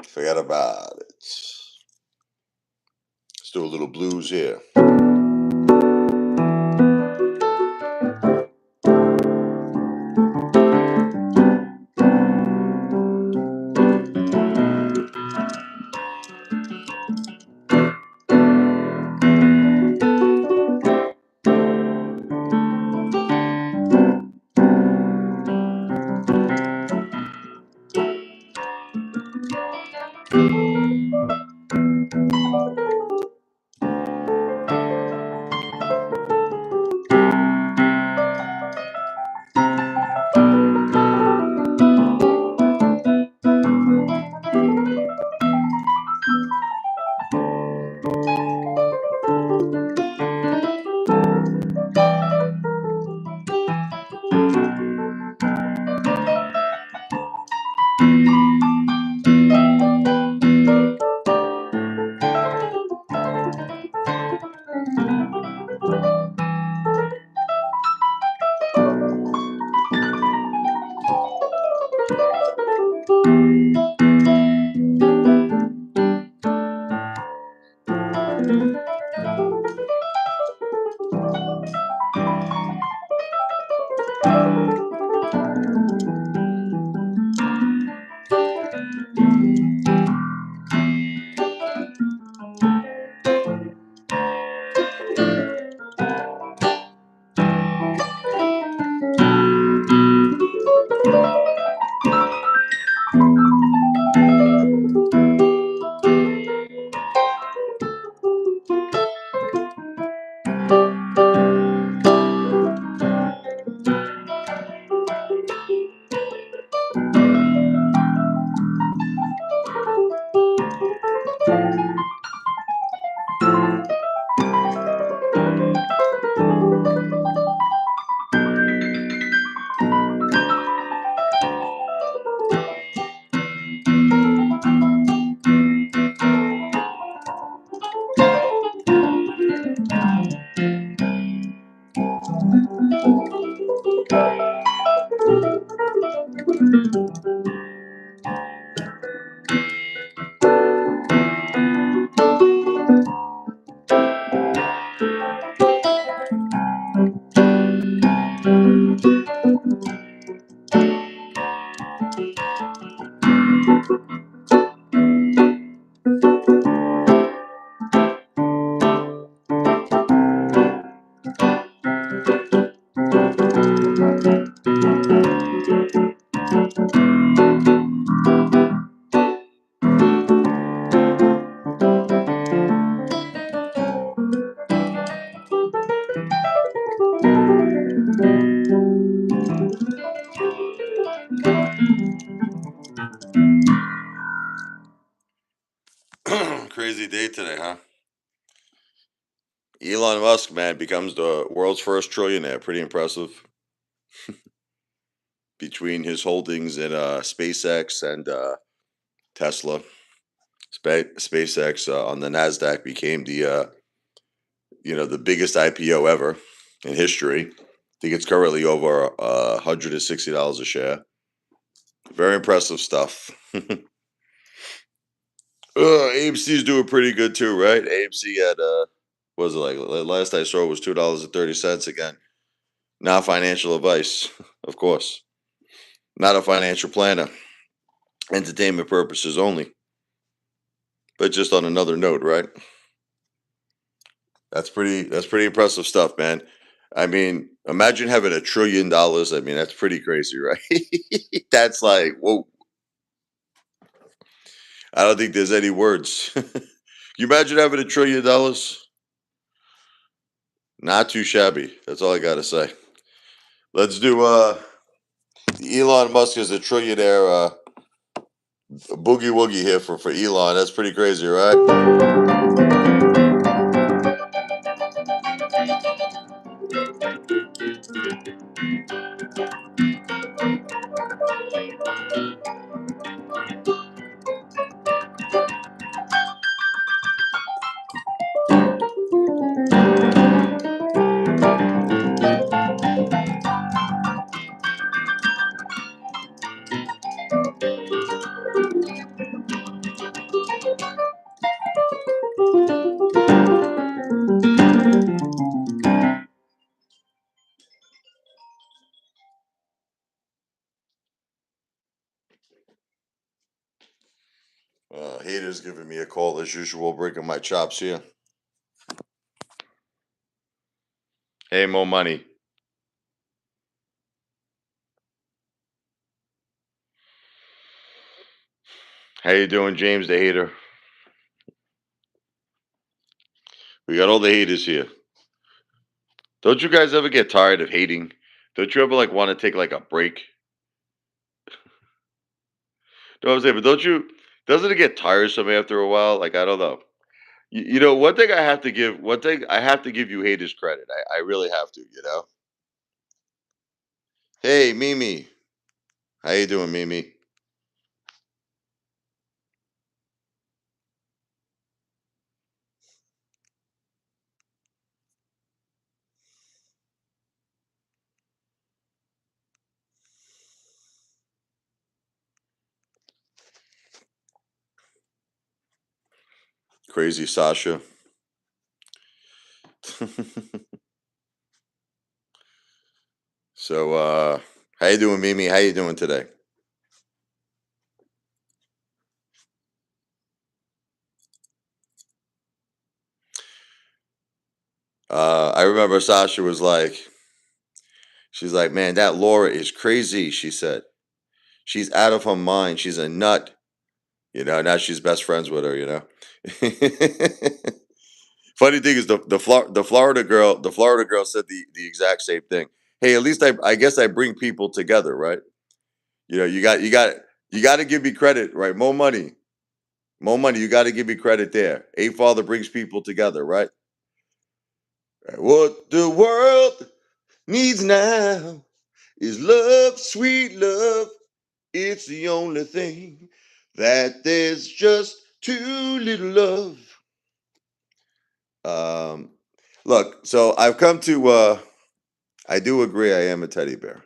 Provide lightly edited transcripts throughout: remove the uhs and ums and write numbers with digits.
Forget about it. Let's do a little blues here. Crazy day today, huh? Elon Musk, man, becomes the world's first trillionaire. Pretty impressive. Between his holdings in SpaceX and Tesla, SpaceX on the Nasdaq became the biggest IPO ever in history. I think it's currently over $160 a share. Very impressive stuff. AMC's doing pretty good too, right? AMC had what was it like? Last I saw it was $2.30 again. Not financial advice, of course. Not a financial planner. Entertainment purposes only. But just on another note, right? That's pretty impressive stuff, man. I mean, imagine having $1 trillion. I mean, that's pretty crazy, right? That's like, whoa. I don't think there's any words. You imagine having $1 trillion? Not too shabby. That's all I gotta say. Let's do Elon Musk is a trillionaire boogie woogie here for Elon. That's pretty crazy, right? Haters giving me a call as usual, breaking my chops here. Hey, Mo Money. How you doing, James the hater? We got all the haters here. Don't you guys ever get tired of hating? Don't you ever like want to take like a break? No, I'm saying, but don't you? Doesn't it get tiresome after a while? Like I don't know. One thing I have to give. One thing I have to give you haters credit. I really have to. Hey, Mimi. How you doing, Mimi? Crazy Sasha. So, how you doing, Mimi? How you doing today? I remember Sasha was like, she's like, man, that Laura is crazy. She said, she's out of her mind. She's a nut. Now she's best friends with her. Funny thing is the Florida girl said the exact same thing. Hey, at least I guess I bring people together, right? You got to give me credit, right? More money. More money. You got to give me credit there. Apefather brings people together, right? What the world needs now is love, sweet love. It's the only thing that there's just too little of. Look, so I've come to. I do agree. I am a teddy bear.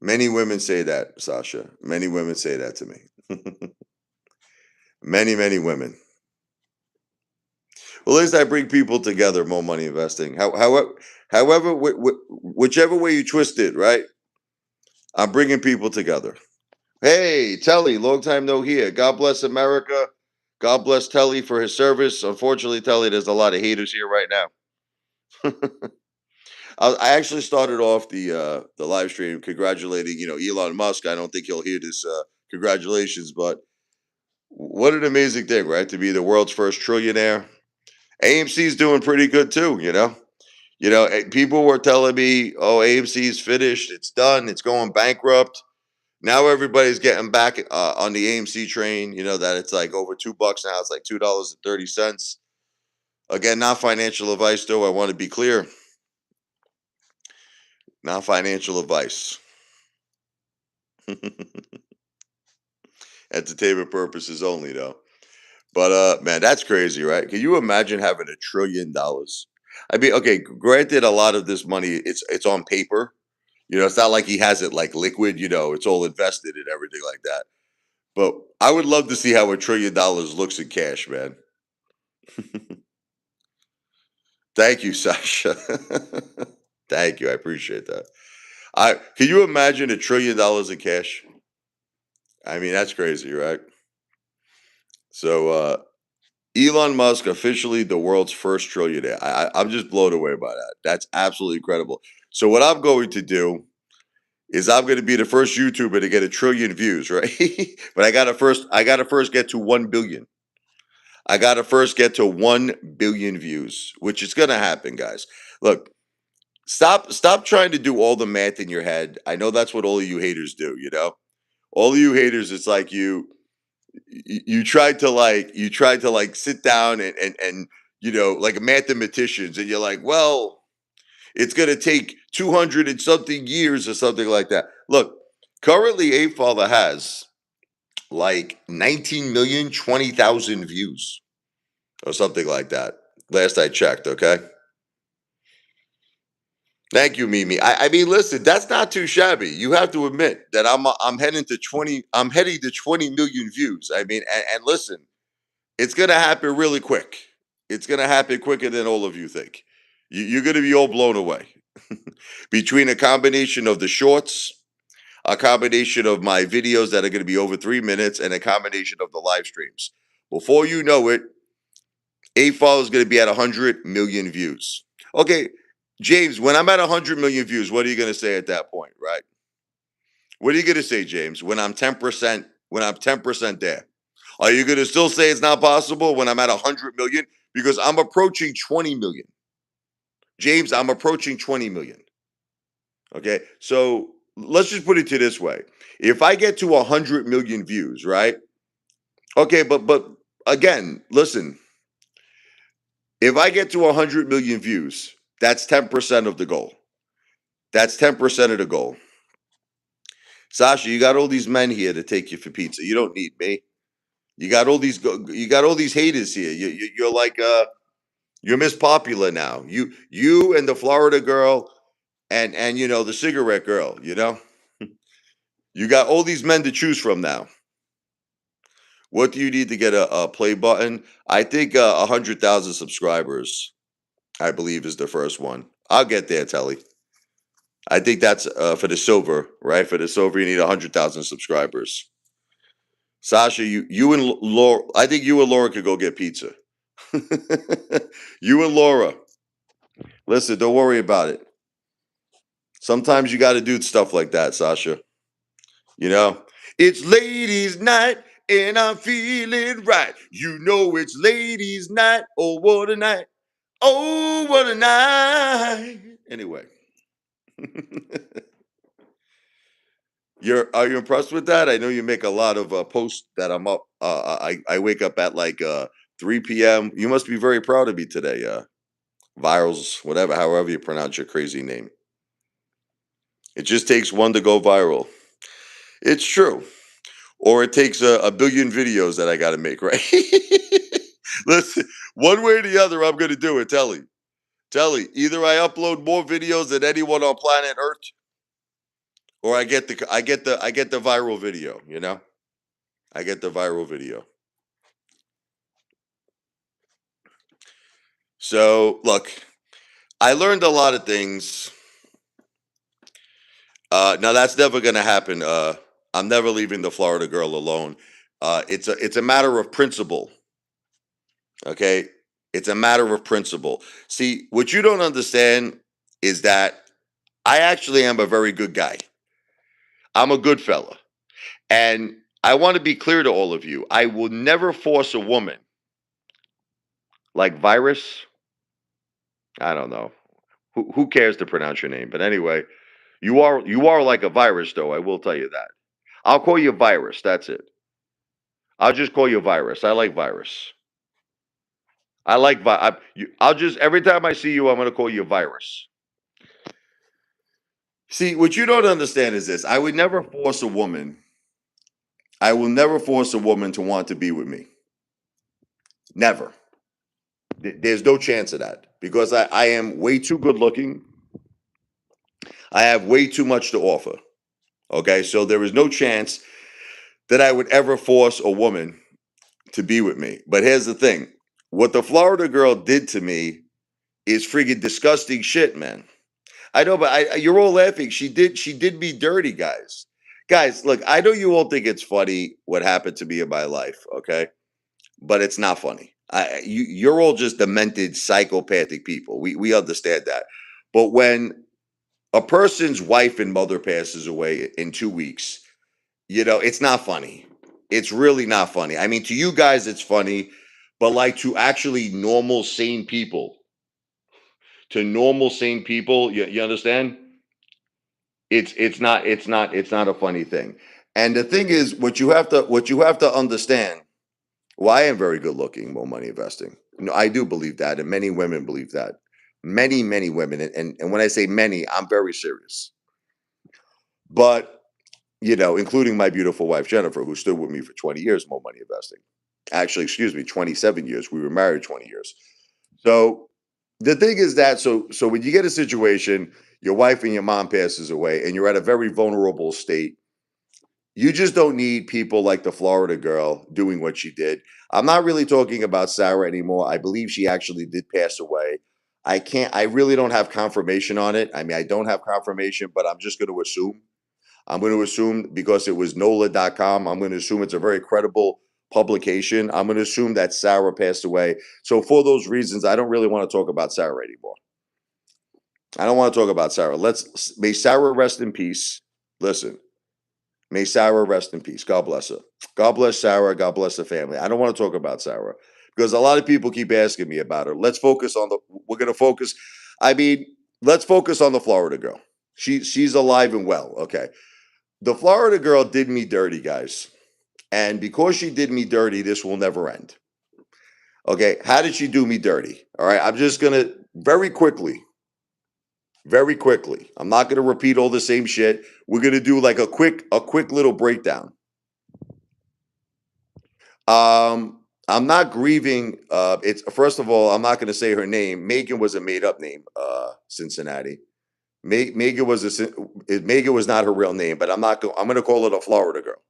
Many women say that, Sasha. Many women say that to me. Many women. Well, at least I bring people together. More money investing. However, whichever way you twist it, right? I'm bringing people together. Hey, Telly, long time no hear. God bless America. God bless Telly for his service. Unfortunately, Telly, there's a lot of haters here right now. I actually started off the live stream congratulating Elon Musk. I don't think he'll hear this congratulations, but what an amazing thing, right? To be the world's first trillionaire. AMC's doing pretty good too. People were telling me, "Oh, AMC's finished. It's done. It's going bankrupt." Now everybody's getting back on the AMC train. You know that it's like over $2 now. It's like $2.30. Again, not financial advice, though. I want to be clear. Not financial advice. Entertainment purposes only, though. But man, that's crazy, right? Can you imagine having $1 trillion? I mean, okay, granted, a lot of this money it's on paper. It's not like he has it like liquid. It's all invested and everything like that. But I would love to see how $1 trillion looks in cash, man. Thank you, Sasha. Thank you. I appreciate that. I Can you imagine $1 trillion in cash? I mean, that's crazy, right? So Elon Musk officially the world's first trillionaire. I'm just blown away by that. That's absolutely incredible. So what I'm going to do is I'm going to be the first YouTuber to get 1 trillion views, right? But I gotta first get to 1 billion. I gotta first get to 1 billion views, which is gonna happen, guys. Look, stop trying to do all the math in your head. I know that's what all of you haters do. All of you haters, it's like you tried to like sit down and like mathematicians, and you're like, well, it's gonna take 200 and something years or something like that. Look, currently Apefather has like 19,020,000 views or something like that. Last I checked, okay? Thank you, Mimi. I mean, listen, that's not too shabby. You have to admit that I'm heading to 20. I'm heading to 20 million views. I mean, and listen, it's gonna happen really quick. It's gonna happen quicker than all of you think. You're gonna be all blown away between a combination of the shorts. a combination of my videos that are going to be over 3 minutes, and a combination of the live streams. Before you know it, Apefather is going to be at 100 million views. Okay, James, when I'm at 100 million views, what are you going to say at that point, right? What are you going to say, James, when I'm 10%, when I'm 10% there? Are you going to still say it's not possible when I'm at 100 million? Because I'm approaching 20 million. James, I'm approaching 20 million. Okay, so let's just put it to this way. If I get to 100 million views, right? Okay, but again, listen, if I get to 100 million views, that's 10% of the goal. That's 10% of the goal. Sasha, you got all these men here to take you for pizza. You don't need me. You got all these haters here. You're like you're Miss Popular now. You and the Florida girl and you know the cigarette girl, you know? You got all these men to choose from now. What do you need to get a play button? I think 100,000 subscribers, I believe, is the first one. I'll get there, Telly. I think that's for the silver, right? For the silver, you need 100,000 subscribers. Sasha, you and Laura, I think you and Laura could go get pizza. You and Laura, listen, don't worry about it. Sometimes you got to do stuff like that, Sasha. You know, it's ladies' night and I'm feeling right. You know, it's ladies' night. Oh, what a night. Oh, what a night. Anyway, are you impressed with that? I know you make a lot of posts that I'm up. I wake up at like 3 p.m. You must be very proud of me today. Virals, whatever, however you pronounce your crazy name. It just takes one to go viral. It's true. Or it takes a billion videos that I got to make, right? Listen, one way or the other, I'm going to do it. Telly, either I upload more videos than anyone on planet Earth, or I get the viral video. You know, I get the viral video. So look, I learned a lot of things. Now that's never going to happen. I'm never leaving the Florida girl alone. It's a matter of principle. Okay, it's a matter of principle. See, what you don't understand is that I actually am a very good guy. I'm a good fella. And I want to be clear to all of you. I will never force a woman like Virus. I don't know. Who cares to pronounce your name? But anyway, you are like a virus though, I will tell you that. I'll call you Virus, that's it. I'll just call you Virus. I like Virus. I like I'll just every time I see you I'm going to call you Virus. See, what you don't understand is this. I will never force a woman to want to be with me. Never. There's no chance of that because I am way too good looking. I have way too much to offer. Okay, so there is no chance that I would ever force a woman to be with me. But here's the thing: what the Florida girl did to me is freaking disgusting shit, man. I know, but you're all laughing. She did me dirty, guys. Guys, look, I know you all think it's funny what happened to me in my life, okay? But it's not funny. You're all just demented, psychopathic people. We understand that. But when a person's wife and mother passes away in 2 weeks, it's not funny. It's really not funny. I mean, to you guys, it's funny, but like to actually normal sane people, you understand? It's not a funny thing. And the thing is, what you have to understand. Well, I am very good looking, more money investing. No, I do believe that, and many women believe that. Many women, and when I say many, I'm very serious. But including my beautiful wife Jennifer, who stood with me for 20 years, more money investing. Actually, excuse me, 27 years. We were married 20 years. So the thing is that so when you get a situation, your wife and your mom passes away, and you're at a very vulnerable state. You just don't need people like the Florida girl doing what she did. I'm not really talking about Sarah anymore. I believe she actually did pass away. I really don't have confirmation on it. I mean, I don't have confirmation, but I'm just going to assume. I'm going to assume because it was NOLA.com, I'm going to assume it's a very credible publication. I'm going to assume that Sarah passed away. So for those reasons, I don't really want to talk about Sarah anymore. I don't want to talk about Sarah. May Sarah rest in peace. Listen, may Sarah rest in peace. God bless her. God bless Sarah. God bless the family. I don't want to talk about Sarah because a lot of people keep asking me about her. Let's focus on the. We're going to focus. I mean, let's focus on the Florida girl. She's alive and well. Okay, the Florida girl did me dirty, guys, and because she did me dirty, this will never end. Okay, how did she do me dirty? All right, I'm just gonna very quickly. I'm not gonna repeat all the same shit. We're gonna do like a quick little breakdown. I'm not grieving. It's first of all, I'm not going to say her name. Megan was a made up name. Cincinnati. Megan was Megan was not her real name, but I'm not. I'm going to call it a Florida girl.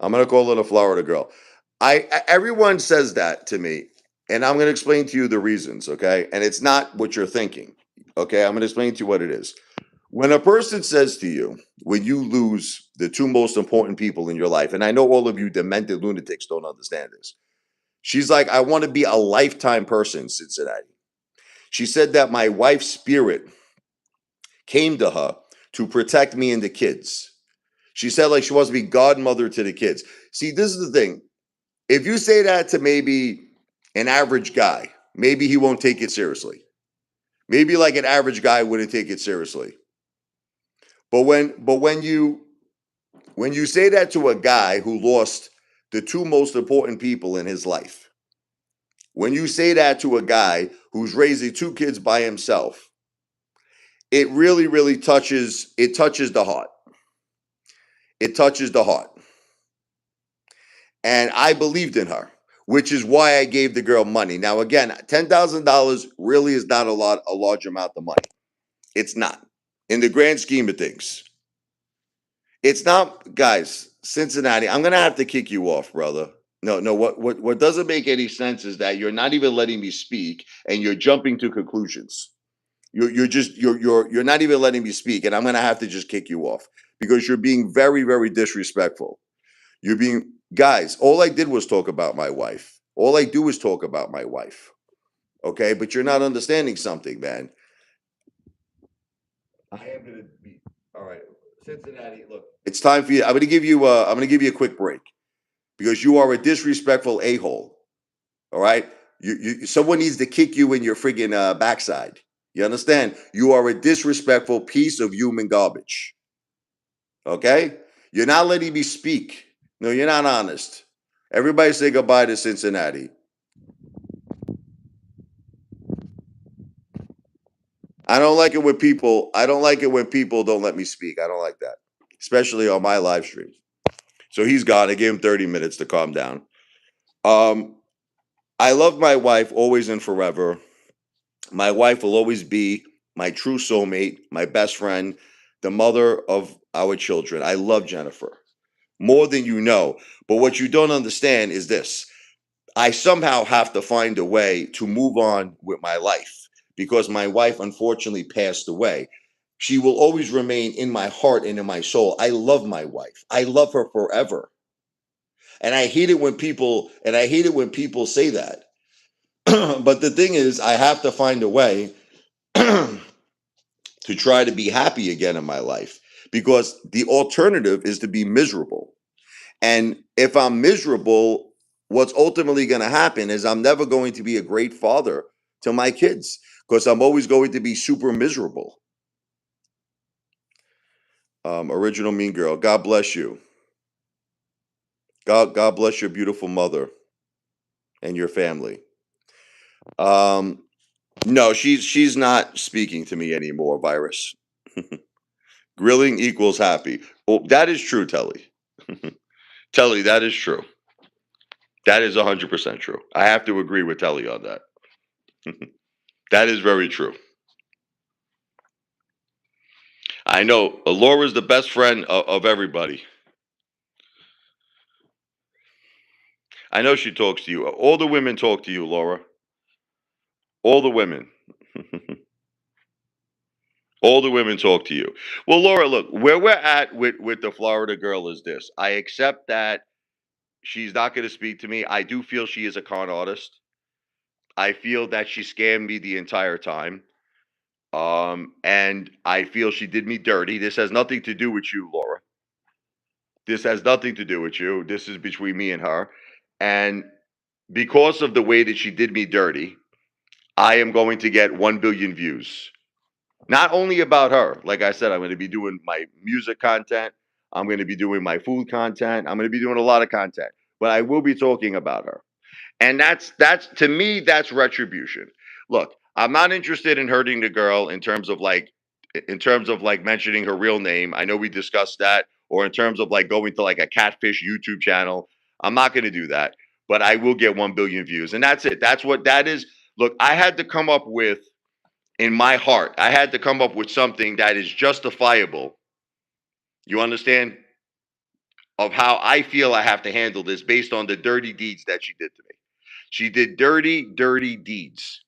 I'm going to call it a Florida girl. Everyone says that to me, and I'm going to explain to you the reasons. Okay, and it's not what you're thinking. Okay, I'm going to explain to you what it is. When a person says to you, when you lose the two most important people in your life, and I know all of you demented lunatics don't understand this. She's like, I want to be a lifetime person, Cincinnati. She said that my wife's spirit came to her to protect me and the kids. She said, like, she wants to be godmother to the kids. See, this is the thing. If you say that to maybe an average guy, maybe he won't take it seriously. Maybe like an average guy wouldn't take it seriously. But when you say that to a guy who lost the two most important people in his life, when you say that to a guy who's raising two kids by himself, it really, really touches the heart. It touches the heart. And I believed in her, which is why I gave the girl money. Now, again, $10,000 really is not a large amount of money. It's not. In the grand scheme of things. It's not, guys, Cincinnati, I'm gonna have to kick you off, brother. No, no, what doesn't make any sense is that you're not even letting me speak and you're jumping to conclusions. You're not even letting me speak, and I'm gonna have to just kick you off because you're being very, very disrespectful. You're being guys, all I did was talk about my wife. All I do is talk about my wife. Okay, but you're not understanding something, man. I am gonna be all right. Cincinnati, look. It's time for you. I'm gonna give you a quick break because you are a disrespectful a-hole. All right. Someone needs to kick you in your friggin' backside. You understand? You are a disrespectful piece of human garbage. Okay? You're not letting me speak. No, you're not honest. Everybody say goodbye to Cincinnati. I don't like it when people don't let me speak. I don't like that. Especially on my live stream. So he's gone. I gave him 30 minutes to calm down. Um, I love my wife always and forever. My wife will always be my true soulmate, my best friend, the mother of our children. I love Jennifer more than you know. But what you don't understand is this: I somehow have to find a way to move on with my life because my wife unfortunately passed away. She will always remain in my heart and in my soul. I love my wife. I love her forever. And I hate it when people say that. But the thing is, I have to find a way to try to be happy again in my life because the alternative is to be miserable. And if I'm miserable, what's ultimately going to happen is I'm never going to be a great father to my kids because I'm always going to be super miserable. Original Mean Girl, God bless you. God bless your beautiful mother and your family. Um, no, she's not speaking to me anymore, Virus. Grilling equals happy. Well, that is true, Telly. Telly, that is true. That is 100% true. I have to agree with Telly on that. That is very true. I know Laura's the best friend of everybody. I know she talks to you. All the women talk to you, Laura. All the women. All the women talk to you. Well, Laura, look, where we're at with the Florida girl is this. I accept that she's not going to speak to me. I do feel she is a con artist. I feel that she scammed me the entire time. And I feel she did me dirty. This has nothing to do with you, Laura. This has nothing to do with you. This is between me and her. And because of the way that she did me dirty, I am going to get 1 billion views. Not only about her. Like I said, I'm going to be doing my music content. I'm going to be doing my food content. I'm going to be doing a lot of content. But I will be talking about her. And that's to me, that's retribution. Look, I'm not interested in hurting the girl in terms of like mentioning her real name. I know we discussed that, or in terms of like going to like a catfish YouTube channel. I'm not going to do that, but I will get 1 billion views, and that's it. That's what that is. Look, I had to come up with in my heart. I had to come up with something that is justifiable. You understand? Of how I feel I have to handle this based on the dirty deeds that she did to me. She did dirty, dirty deeds.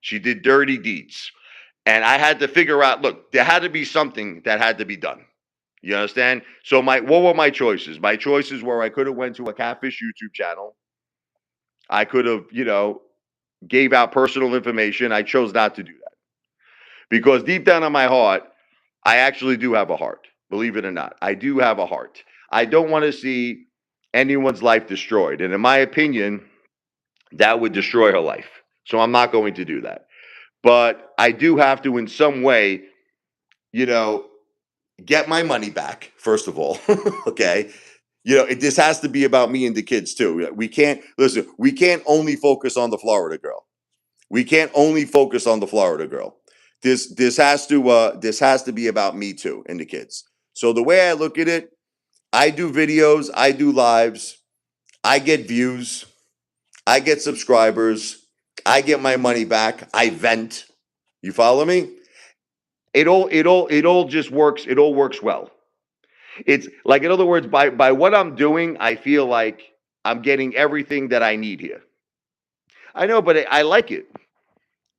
She did dirty deeds. And I had to figure out, look, there had to be something that had to be done. You understand? So what were my choices? My choices were I could have went to a catfish YouTube channel. I could have, gave out personal information. I chose not to do that. Because deep down in my heart, I actually do have a heart. Believe it or not. I do have a heart. I don't want to see anyone's life destroyed. And in my opinion, that would destroy her life. So I'm not going to do that. But I do have to, in some way, you know, get my money back, first of all. Okay. This has to be about me and the kids too. We can't only focus on the Florida girl. We can't only focus on the Florida girl. This has to be about me too and the kids. So the way I look at it, I do videos, I do lives, I get views, I get subscribers, I get my money back, I vent. You follow me? It all just works. It all works well. It's like, in other words, by what I'm doing, I feel like I'm getting everything that I need here. I know, but I like it.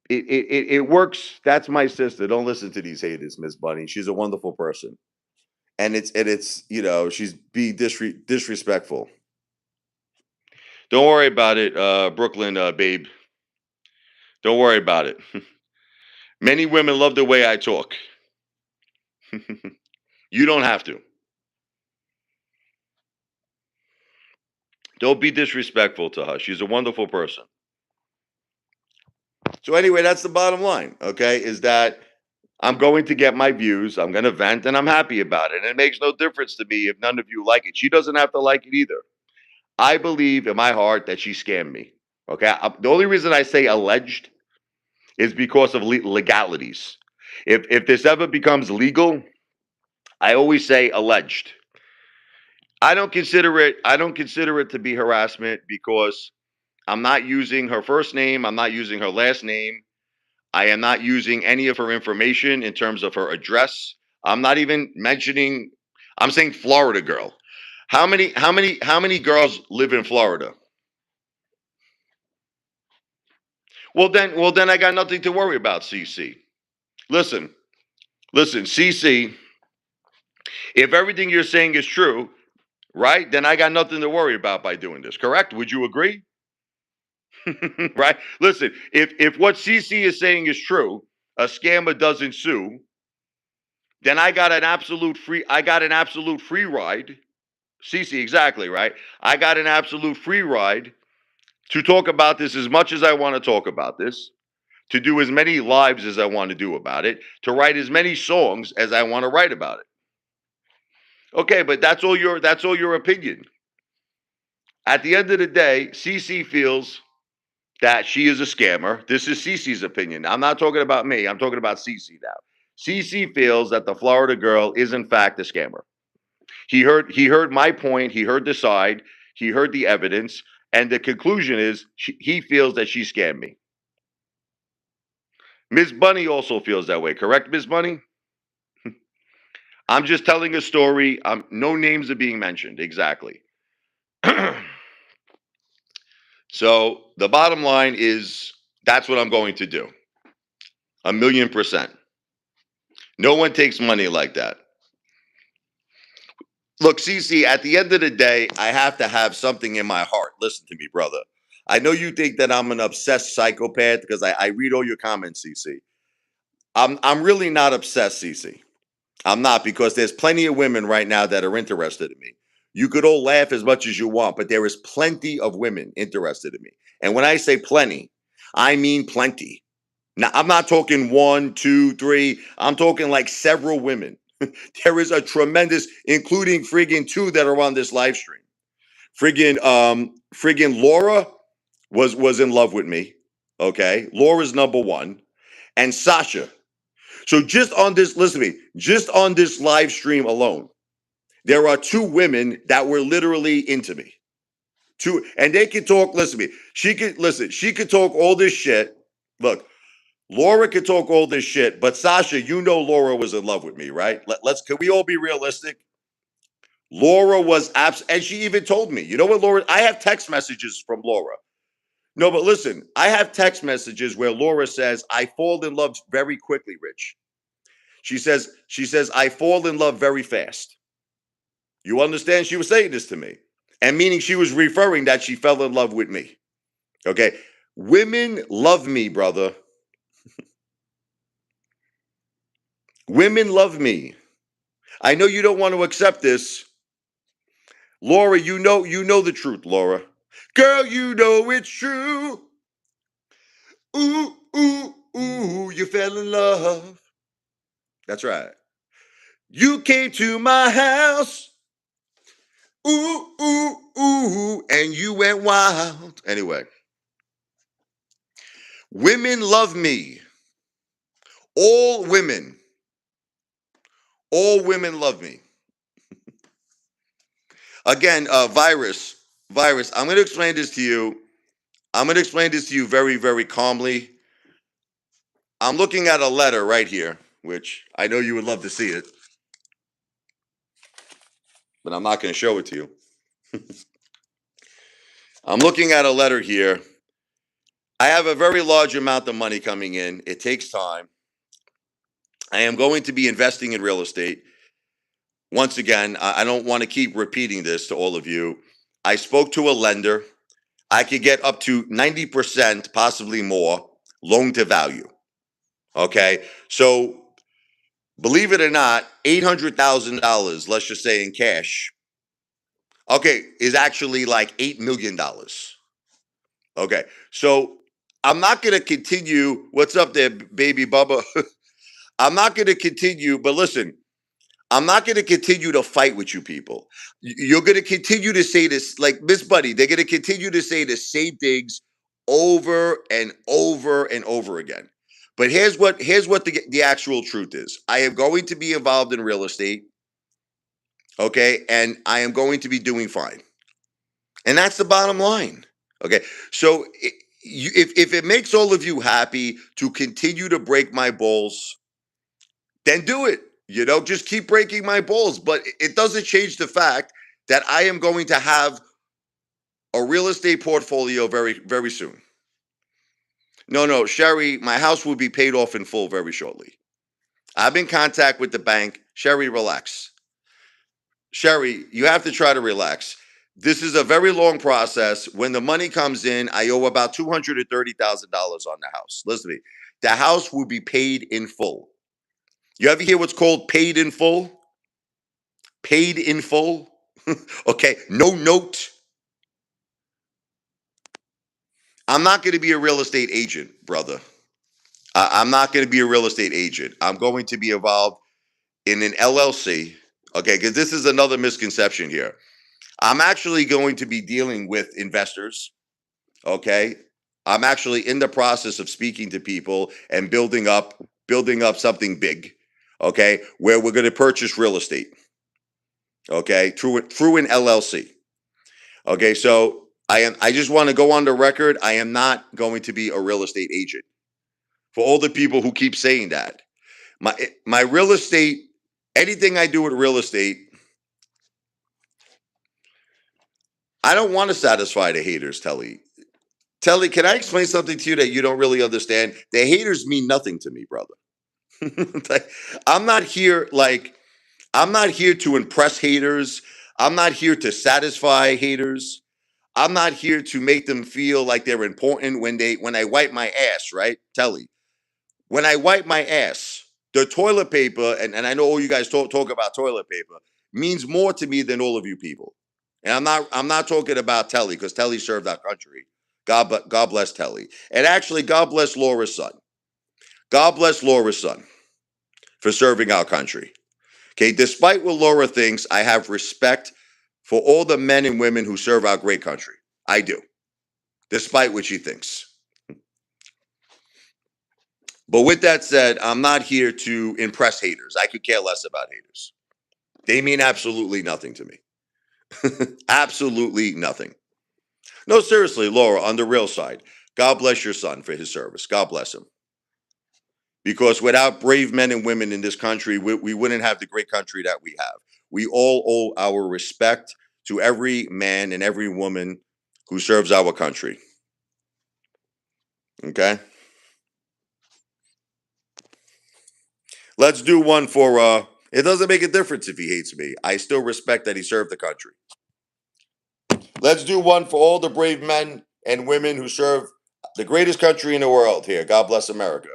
It works. That's my sister. Don't listen to these haters, Miss Bunny. She's a wonderful person, and it's she's being disrespectful. Don't worry about it, Brooklyn, babe. Don't worry about it. Many women love the way I talk. You don't have to. Don't be disrespectful to her. She's a wonderful person. So anyway, that's the bottom line. Okay, is that I'm going to get my views. I'm going to vent, and I'm happy about it. And it makes no difference to me if none of you like it. She doesn't have to like it either. I believe in my heart that she scammed me. Okay, the only reason I say alleged is because of legalities. If this ever becomes legal, I always say alleged. I don't consider it to be harassment because I'm not using her first name. I'm not using her last name. I am not using any of her information in terms of her address. I'm not even mentioning. I'm saying Florida girl. How many girls live in Florida? Well then I got nothing to worry about, CC. Listen, CC, if everything you're saying is true, right? Then I got nothing to worry about by doing this. Correct? Would you agree? Right? Listen, if what CC is saying is true, a scammer doesn't sue, then I got an absolute free ride. CC, exactly, right? I got an absolute free ride to talk about this as much as I want to talk about this, to do as many lives as I want to do about it, to write as many songs as I want to write about it. Okay, but that's all your opinion. At the end of the day, CC feels that she is a scammer. This is CC's opinion. I'm not talking about me. I'm talking about CC now. CC feels that the Florida girl is in fact a scammer. He heard my point. He heard the side. He heard the evidence, and the conclusion is he feels that she scammed me. Ms. Bunny also feels that way. Correct, Ms. Bunny? I'm just telling a story. No names are being mentioned. Exactly. So the bottom line is that's what I'm going to do. 1,000,000%. No one takes money like that. Look, CC, at the end of the day, I have to have something in my heart. Listen to me, brother. I know you think that I'm an obsessed psychopath because I read all your comments, CC. I'm really not obsessed, CC. I'm not, because there's plenty of women right now that are interested in me. You could all laugh as much as you want, but there is plenty of women interested in me. And when I say plenty, I mean plenty. Now, I'm not talking one, two, three. I'm talking like several women. There is a tremendous, including friggin' two that are on this live stream. Friggin' Laura was in love with me. Okay, Laura's number one, and Sasha. So just on this, listen to me. Just on this live stream alone, there are two women that were literally into me. Two, and they could talk. Listen to me. She could listen. She could talk all this shit. Look, Laura could talk all this shit, but Sasha, you know, Laura was in love with me, right? Can we all be realistic? Laura was and she even told me, you know what, Laura? I have text messages from Laura. No, but listen, I have text messages where Laura says, "I fall in love very quickly, Rich." She says, "I fall in love very fast." You understand? She was saying this to me, and meaning she was referring that she fell in love with me. Okay, women love me, brother. Women love me. I know you don't want to accept this. Laura, you know the truth, Laura. Girl, you know it's true. Ooh, ooh, ooh, you fell in love. That's right. You came to my house. Ooh, ooh, ooh, and you went wild. Anyway, women love me. All women. All women love me. Again, virus. I'm going to explain this to you. I'm going to explain this to you very, very calmly. I'm looking at a letter right here, which I know you would love to see it, but I'm not going to show it to you. I'm looking at a letter here. I have a very large amount of money coming in. It takes time. I am going to be investing in real estate. Once again, I don't want to keep repeating this to all of you. I spoke to a lender. I could get up to 90%, possibly more, loan to value. Okay. So believe it or not, $800,000, let's just say in cash, okay, is actually like $8 million. Okay. So I'm not going to continue. What's up there, baby Bubba? I'm not going to continue, but listen, I'm not going to continue to fight with you people. You're going to continue to say this, like Miss Buddy, they're going to continue to say the same things over and over and over again. But here's what the actual truth is. I am going to be involved in real estate, okay? And I am going to be doing fine. And that's the bottom line. Okay? So if it makes all of you happy to continue to break my balls, then do it. Just keep breaking my balls. But it doesn't change the fact that I am going to have a real estate portfolio very, very soon. No, Sherry, my house will be paid off in full very shortly. I'm in contact with the bank. Sherry, relax. Sherry, you have to try to relax. This is a very long process. When the money comes in, I owe about $230,000 on the house. Listen to me. The house will be paid in full. You ever hear what's called paid in full? Paid in full. Okay, no note. I'm not going to be a real estate agent, brother. I'm not going to be a real estate agent. I'm going to be involved in an LLC. Okay, because this is another misconception here. I'm actually going to be dealing with investors. Okay, I'm actually in the process of speaking to people and building up something big. Okay, where we're going to purchase real estate. Okay, through an LLC. Okay, so I just want to go on the record. I am not going to be a real estate agent. For all the people who keep saying that, my real estate, anything I do with real estate, I don't want to satisfy the haters, Telly. Telly, can I explain something to you that you don't really understand? The haters mean nothing to me, brother. Like, I'm not here like I'm not here to impress haters. I'm not here to satisfy haters. I'm not here to make them feel like they're important when I wipe my ass, right? Telly. When I wipe my ass, the toilet paper, and I know all you guys talk about toilet paper, means more to me than all of you people. And I'm not talking about Telly because Telly served our country. God bless Telly. And actually, God bless Laura's son. God bless Laura's son for serving our country. Okay, despite what Laura thinks, I have respect for all the men and women who serve our great country. I do, despite what she thinks. But with that said, I'm not here to impress haters. I could care less about haters. They mean absolutely nothing to me. Absolutely nothing. No, seriously, Laura, on the real side, God bless your son for his service. God bless him. Because without brave men and women in this country, we wouldn't have the great country that we have. We all owe our respect to every man and every woman who serves our country. Okay? Let's do one for it doesn't make a difference if he hates me. I still respect that he served the country. Let's do one for all the brave men and women who serve the greatest country in the world here. God bless America.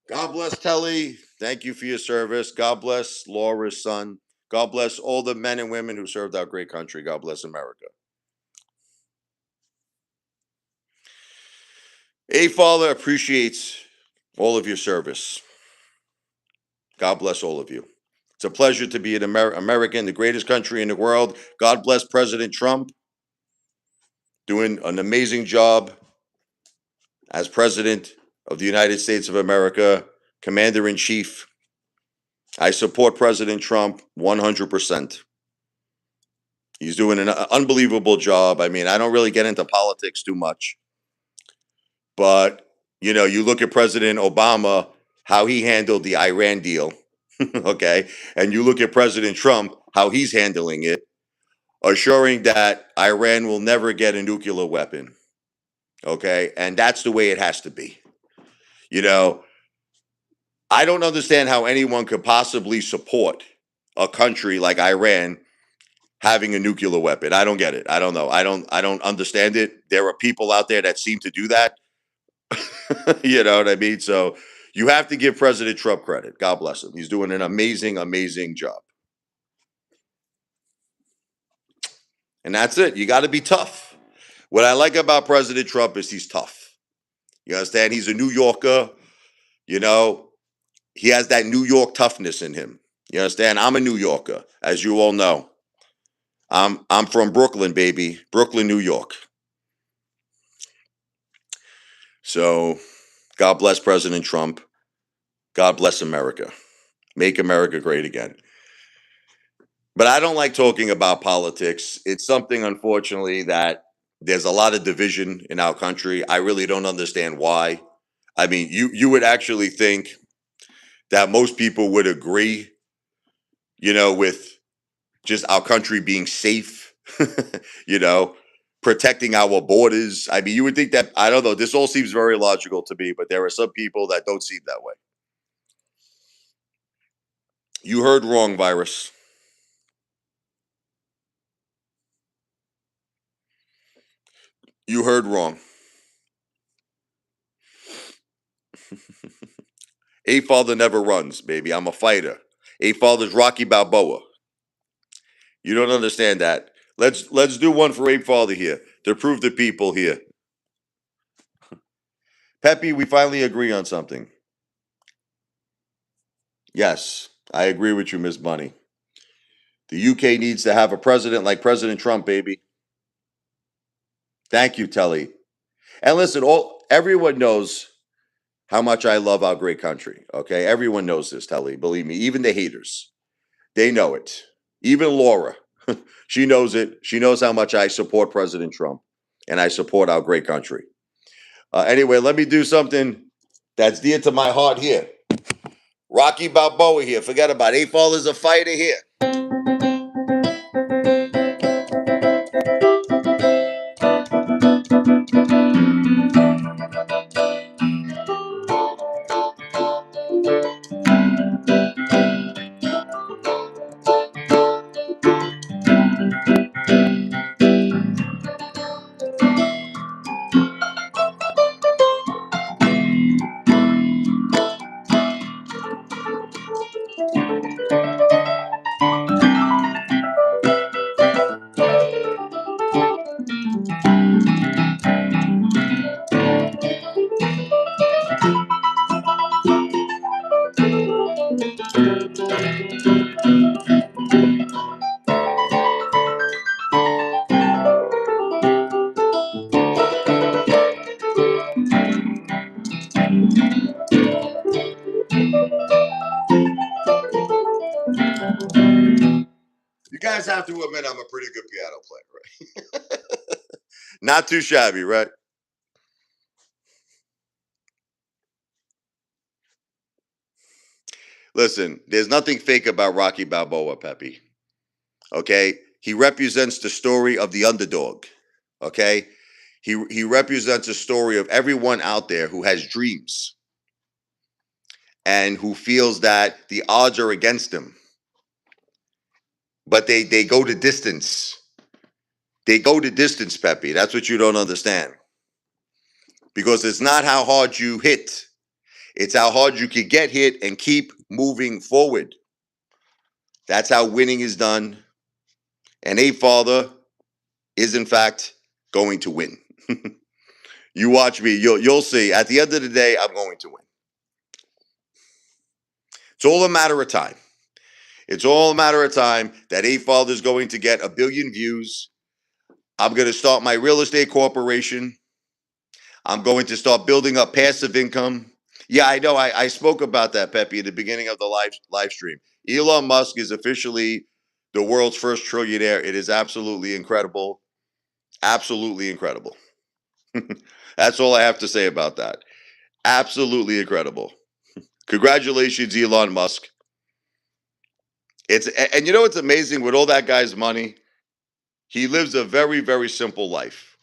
God bless Telly. Thank you for your service. God bless Laura's son. God bless all the men and women who served our great country. God bless America. Apefather appreciates all of your service. God bless all of you. It's a pleasure to be an American, the greatest country in the world. God bless President Trump, doing an amazing job as President of the United States of America, Commander in Chief. I support President Trump 100%. He's doing an unbelievable job. I mean, I don't really get into politics too much, but you look at President Obama, how he handled the Iran deal, okay, and you look at President Trump, how he's handling it, assuring that Iran will never get a nuclear weapon, okay, and that's the way it has to be. You know, I don't understand how anyone could possibly support a country like Iran having a nuclear weapon. I don't get it. I don't know. I don't understand it. There are people out there that seem to do that. You know what I mean? So you have to give President Trump credit. God bless him. He's doing an amazing, amazing job. And that's it. You got to be tough. What I like about President Trump is he's tough. You understand? He's a New Yorker. You know, he has that New York toughness in him. You understand? I'm a New Yorker, as you all know. I'm from Brooklyn, baby. Brooklyn, New York. So God bless President Trump. God bless America. Make America great again. But I don't like talking about politics. It's something, unfortunately, that there's a lot of division in our country. I really don't understand why. I mean, you would actually think that most people would agree, with just our country being safe, you know, protecting our borders. I mean, you would think that, I don't know, this all seems very logical to me, but there are some people that don't see it that way. You heard wrong, virus. You heard wrong. Apefather never runs, baby. I'm a fighter. Apefather's Rocky Balboa. You don't understand that. Let's do one for Apefather here to prove to people here. Peppy, we finally agree on something. Yes, I agree with you, Miss Bunny. The UK needs to have a president like President Trump, baby. Thank you, Telly. And listen, all everyone knows how much I love our great country. Okay, everyone knows this, Telly. Believe me, even the haters, they know it. Even Laura, she knows it. She knows how much I support President Trump, and I support our great country. Anyway, let me do something that's dear to my heart here. Rocky Balboa here. Forget about it. Apefather's a fighter here. You guys have to admit I'm a pretty good piano player, right? Not too shabby, right? Listen, there's nothing fake about Rocky Balboa, Peppy. Okay? He represents the story of the underdog. Okay? He represents a story of everyone out there who has dreams and who feels that the odds are against them. But they go to distance. They go to distance, Peppy. That's what you don't understand. Because it's not how hard you hit, it's how hard you can get hit and keep moving forward. That's how winning is done. And Apefather is, in fact, going to win. You watch me, you'll see. At the end of the day, I'm going to win. It's all a matter of time. It's all a matter of time that Apefather is going to get 1 billion views. I'm going to start my real estate corporation. I'm going to start building up passive income. Yeah, I know. I spoke about that, Pepe, at the beginning of the live stream. Elon Musk is officially the world's first trillionaire. It is absolutely incredible. Absolutely incredible. That's all I have to say about that. Absolutely incredible. Congratulations, Elon Musk. And you know what's amazing with all that guy's money? He lives a very, very simple life.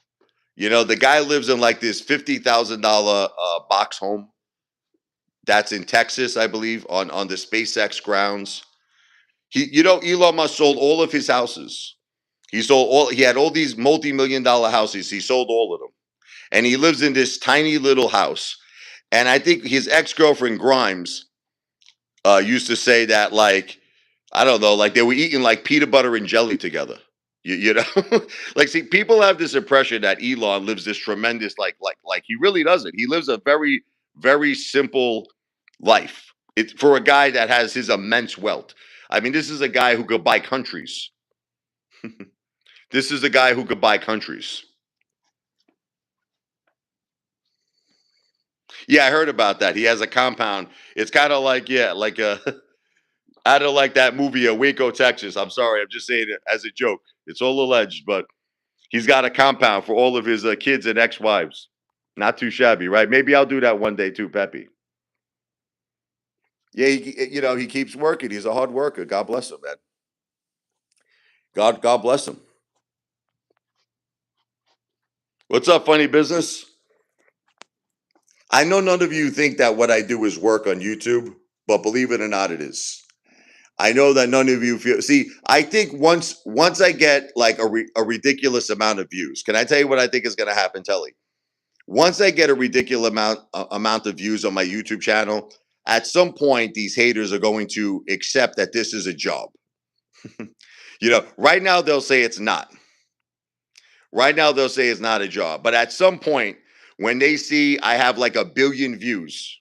The guy lives in like this $50,000 box home that's in Texas, I believe, on the SpaceX grounds. Elon Musk sold all of his houses. He had all these multi-million dollar houses. He sold all of them. And he lives in this tiny little house. And I think his ex-girlfriend Grimes used to say that, like, I don't know, like they were eating like peanut butter and jelly together. You know, like, see, people have this impression that Elon lives this tremendous, like he really doesn't. He lives a very, very simple life. It's for a guy that has his immense wealth. I mean, this is a guy who could buy countries. This is a guy who could buy countries. Yeah, I heard about that. He has a compound. It's kind of like, yeah, like a Out of like that movie, Waco, Texas. I'm sorry, I'm just saying it as a joke. It's all alleged, but he's got a compound for all of his kids and ex-wives. Not too shabby, right? Maybe I'll do that one day too, Peppy. Yeah, he keeps working. He's a hard worker. God bless him, man. God bless him. What's up, funny business? I know none of you think that what I do is work on YouTube, but believe it or not, it is. I know that none of you feel. See, I think once I get like a ridiculous amount of views, can I tell you what I think is going to happen, Telly? Once I get a ridiculous amount of views on my YouTube channel, at some point these haters are going to accept that this is a job. Right now they'll say it's not. Right now they'll say it's not a job, but at some point when they see I have like a billion views,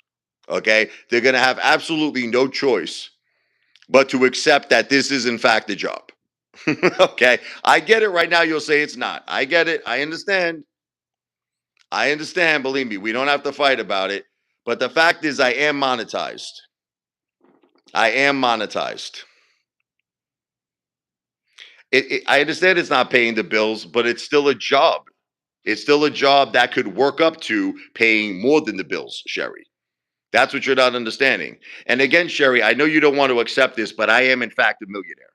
okay, they're going to have absolutely no choice but to accept that this is in fact a job. Okay, I get it. Right now you'll say it's not. I get it. I understand. I understand. Believe me, we don't have to fight about it. But the fact is, I am monetized. I am monetized. I understand it's not paying the bills, but it's still a job. It's still a job that could work up to paying more than the bills, Sherry. That's what you're not understanding. And again, Sherry, I know you don't want to accept this, but I am in fact a millionaire.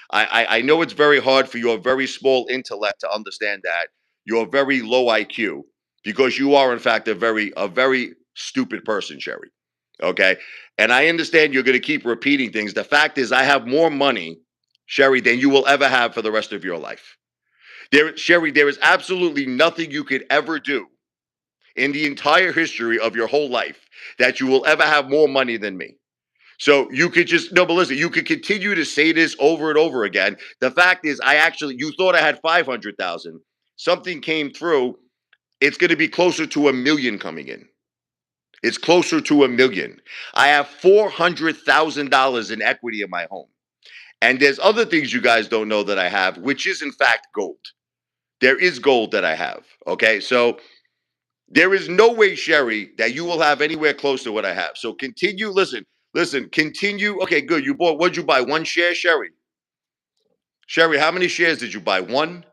I know it's very hard for your very small intellect to understand that you're very low IQ because you are in fact a very stupid person, Sherry. Okay, and I understand you're going to keep repeating things. The fact is, I have more money, Sherry, than you will ever have for the rest of your life. Sherry, there is absolutely nothing you could ever do in the entire history of your whole life that you will ever have more money than me. So you could just no, but listen, you could continue to say this over and over again. The fact is, you thought I had 500,000. Something came through. It's going to be closer to a million coming in. It's closer to a million. I have $400,000 in equity in my home. And there's other things you guys don't know that I have, which is in fact gold. There is gold that I have. Okay. So there is no way, Sherry, that you will have anywhere close to what I have. So continue. Listen, continue. Okay, good. What'd you buy? One share, Sherry? Sherry, how many shares did you buy? One?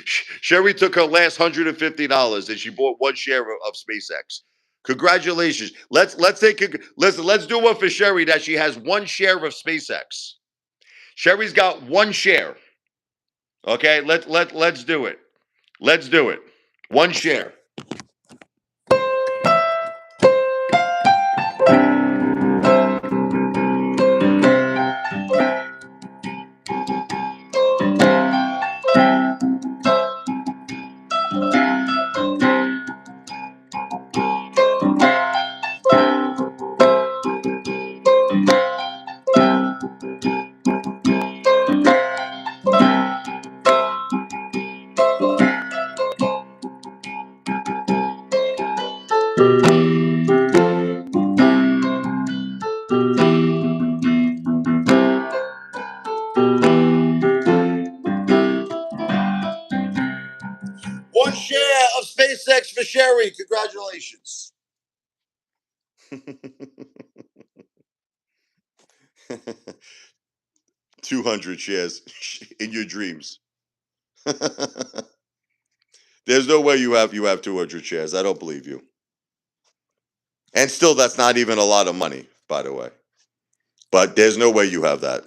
Sherry took her last $150 and she bought one share of SpaceX. Congratulations. Let's do one for Sherry that she has one share of SpaceX. Sherry's got one share. Okay, let's do it. Let's do it. One share. One share of SpaceX for Sherry. Congratulations. 200 shares in your dreams. There's no way you have 200 shares. I don't believe you. And still, that's not even a lot of money, by the way. But there's no way you have that.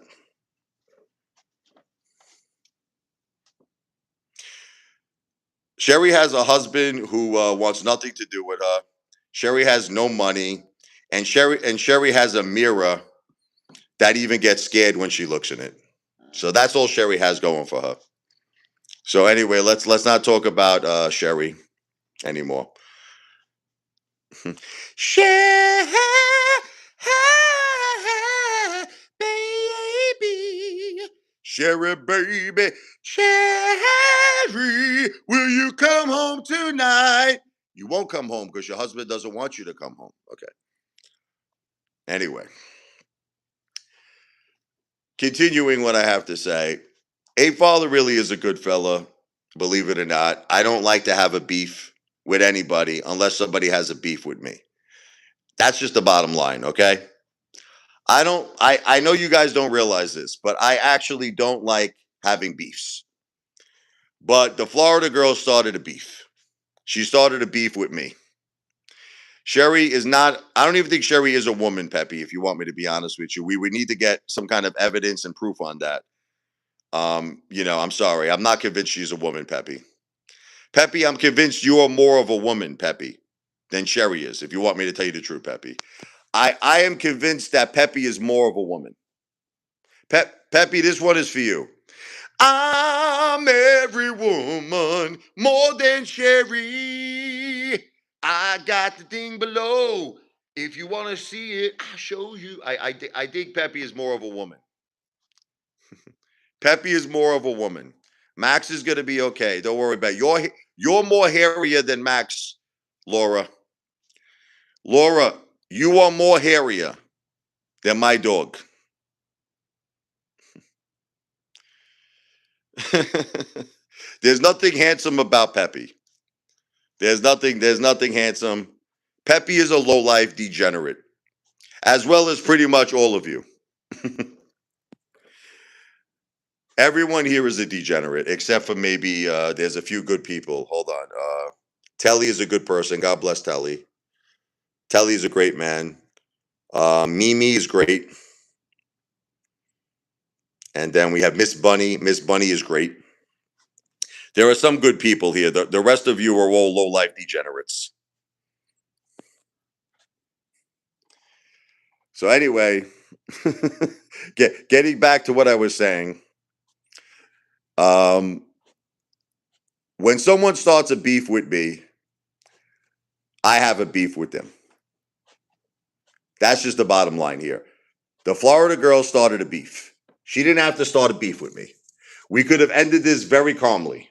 Sherry has a husband who wants nothing to do with her. Sherry has no money, and Sherry has a mirror that even gets scared when she looks in it. So that's all Sherry has going for her. So anyway, let's not talk about Sherry anymore. Sherry, baby, Sherry, baby, Sherry, will you come home tonight? You won't come home because your husband doesn't want you to come home. Okay. Anyway, continuing what I have to say, Apefather really is a good fella, believe it or not. I don't like to have a beef with anybody unless somebody has a beef with me. That's just the bottom line, okay? I know you guys don't realize this, but I actually don't like having beefs. But the Florida girl started a beef. She started a beef with me. Sherry is not, I don't even think Sherry is a woman, Peppy, if you want me to be honest with you. We would need to get some kind of evidence and proof on that. I'm sorry. I'm not convinced she's a woman, Peppy. Peppy, I'm convinced you are more of a woman, Peppy, than Sherry is, if you want me to tell you the truth, Peppy. I am convinced that Peppy is more of a woman. Peppy, this one is for you. I'm every woman more than Sherry. I got the thing below. If you want to see it, I'll show you. I think Peppy is more of a woman. Peppy is more of a woman. Max is gonna be okay. Don't worry about it. You're more hairier than Max, Laura. Laura, you are more hairier than my dog. There's nothing handsome about Peppy. There's nothing handsome. Peppy is a low-life degenerate, as well as pretty much all of you. Everyone here is a degenerate, except for maybe there's a few good people. Hold on. Telly is a good person. God bless Telly. Telly is a great man. Mimi is great. And then we have Miss Bunny. Miss Bunny is great. There are some good people here. The rest of you are all low-life degenerates. So anyway, getting back to what I was saying. Um, when someone starts a beef with me, I have a beef with them. That's just the bottom line here. The Florida girl started a beef. She didn't have to start a beef with me. We could have ended this very calmly.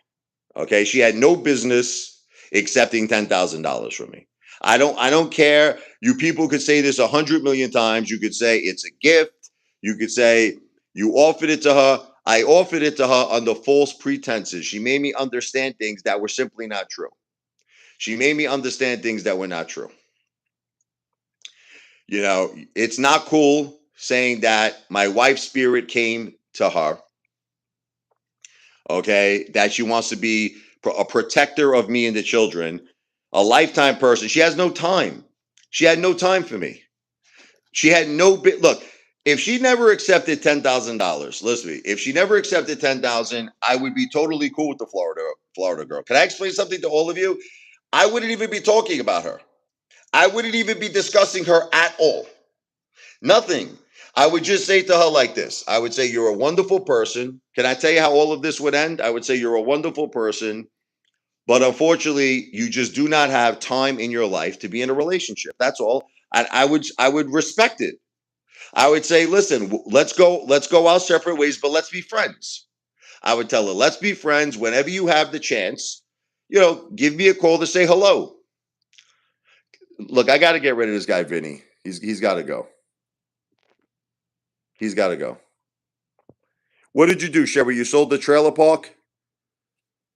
Okay, she had no business accepting $10,000 from me. I don't care. You people could say this 100 million times. You could say it's a gift. You could say you offered it to her. I offered it to her under false pretenses. She made me understand things that were simply not true. She made me understand things that were not true. It's not cool saying that my wife's spirit came to her, okay, that she wants to be a protector of me and the children, a lifetime person. She has no time. She had no time for me. She had no bit. Look, if she never accepted $10,000, listen to me. If she never accepted 10,000, I would be totally cool with the Florida girl. Can I explain something to all of you? I wouldn't even be talking about her. I wouldn't even be discussing her at all. Nothing. I would just say to her like this. I would say, "You're a wonderful person." Can I tell you how all of this would end? I would say, "You're a wonderful person, but unfortunately, you just do not have time in your life to be in a relationship." That's all. And I would respect it. I would say, "Listen, let's go our separate ways, but let's be friends." I would tell her, "Let's be friends whenever you have the chance. Give me a call to say hello." Look, I got to get rid of this guy, Vinny. He's got to go. He's got to go. What did you do, Sherry? You sold the trailer park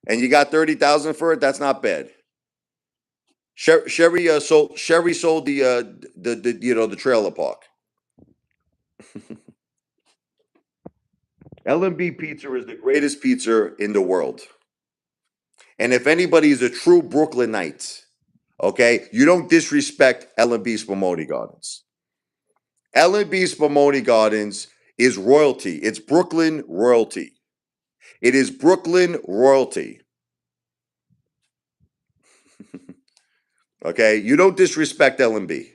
and you got 30,000 for it. That's not bad. Sherry sold the trailer park. L&B Pizza is the greatest pizza in the world. And if anybody is a true Brooklynite, okay, you don't disrespect L&B Spumoni Gardens. L&B Spumoni Gardens is royalty. It's Brooklyn royalty. It is Brooklyn royalty. Okay, you don't disrespect L&B.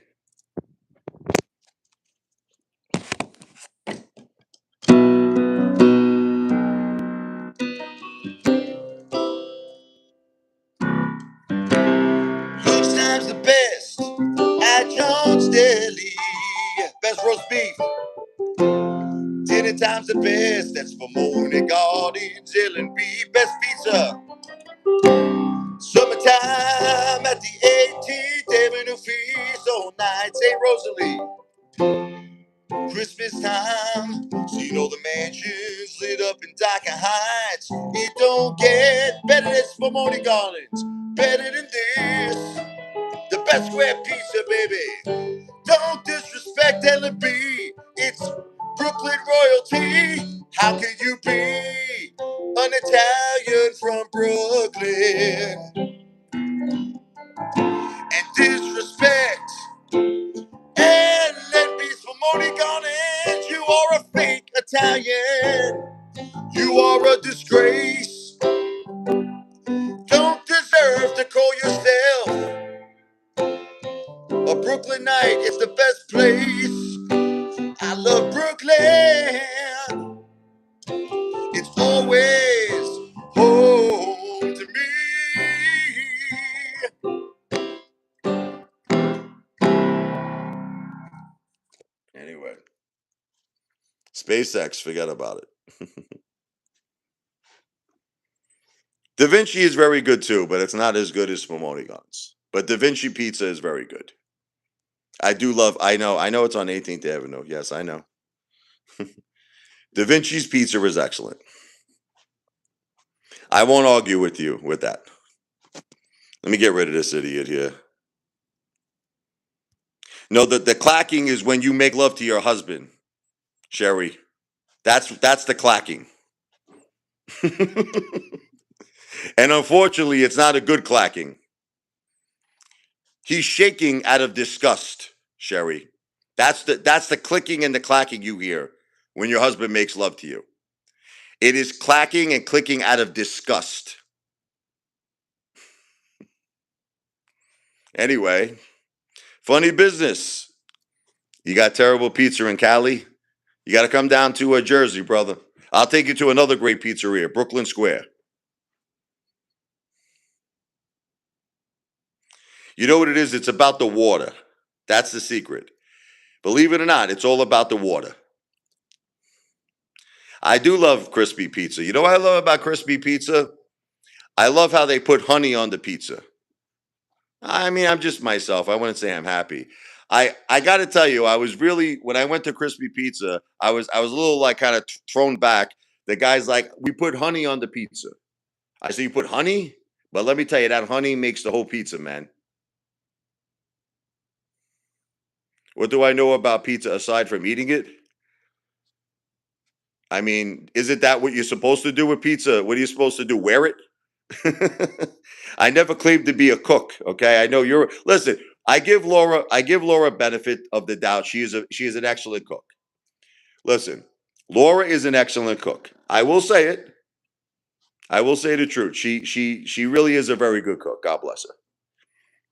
Lunchtime's the best at John's Deli. Best roast beef. Dinner time's the best. That's for Morning Gardens, L&B. Best pizza. Summertime at the 18th Avenue Feast all night. St. Rosalie. Christmas time, seen all the mansions lit up in Docker Heights. It don't get better than Spumoni Gardens. Better than this. The best square pizza, baby. Don't disrespect L&B. royalty. How can you be an Italian from Brooklyn and disrespect and let me Spumoni on it? You are a fake Italian. You are a disgrace. Don't deserve to call yourself a Brooklynite. It's the best place. I love Brooklyn. It's always home to me. Anyway, SpaceX, forget about it. Da Vinci is very good too, but it's not as good as Spumoni Guns. But Da Vinci Pizza is very good. I do love. I know it's on 18th Avenue. Yes, I know. Da Vinci's Pizza is excellent. I won't argue with you with that. Let me get rid of this idiot here. No, the clacking is when you make love to your husband, Sherry. That's the clacking. And unfortunately, it's not a good clacking. He's shaking out of disgust, Sherry. That's the clicking and the clacking you hear when your husband makes love to you. It is clacking and clicking out of disgust. Anyway, funny business. You got terrible pizza in Cali? You got to come down to Jersey, brother. I'll take you to another great pizzeria, Brooklyn Square. You know what it is? It's about the water. That's the secret. Believe it or not, it's all about the water. I do love crispy pizza. You know what I love about crispy pizza? I love how they put honey on the pizza. I mean, I'm just myself. I wouldn't say I'm happy. I got to tell you, I was really when I went to crispy pizza, I was a little like kind of thrown back. The guy's like, "We put honey on the pizza." I said, "You put honey?" But let me tell you, that honey makes the whole pizza, man. What do I know about pizza aside from eating it? I mean, isn't that what you're supposed to do with pizza? What are you supposed to do? Wear it? I never claimed to be a cook. Okay, I know you're. Listen, I give Laura benefit of the doubt. She is an excellent cook. Listen, Laura is an excellent cook. I will say it. I will say the truth. She really is a very good cook. God bless her.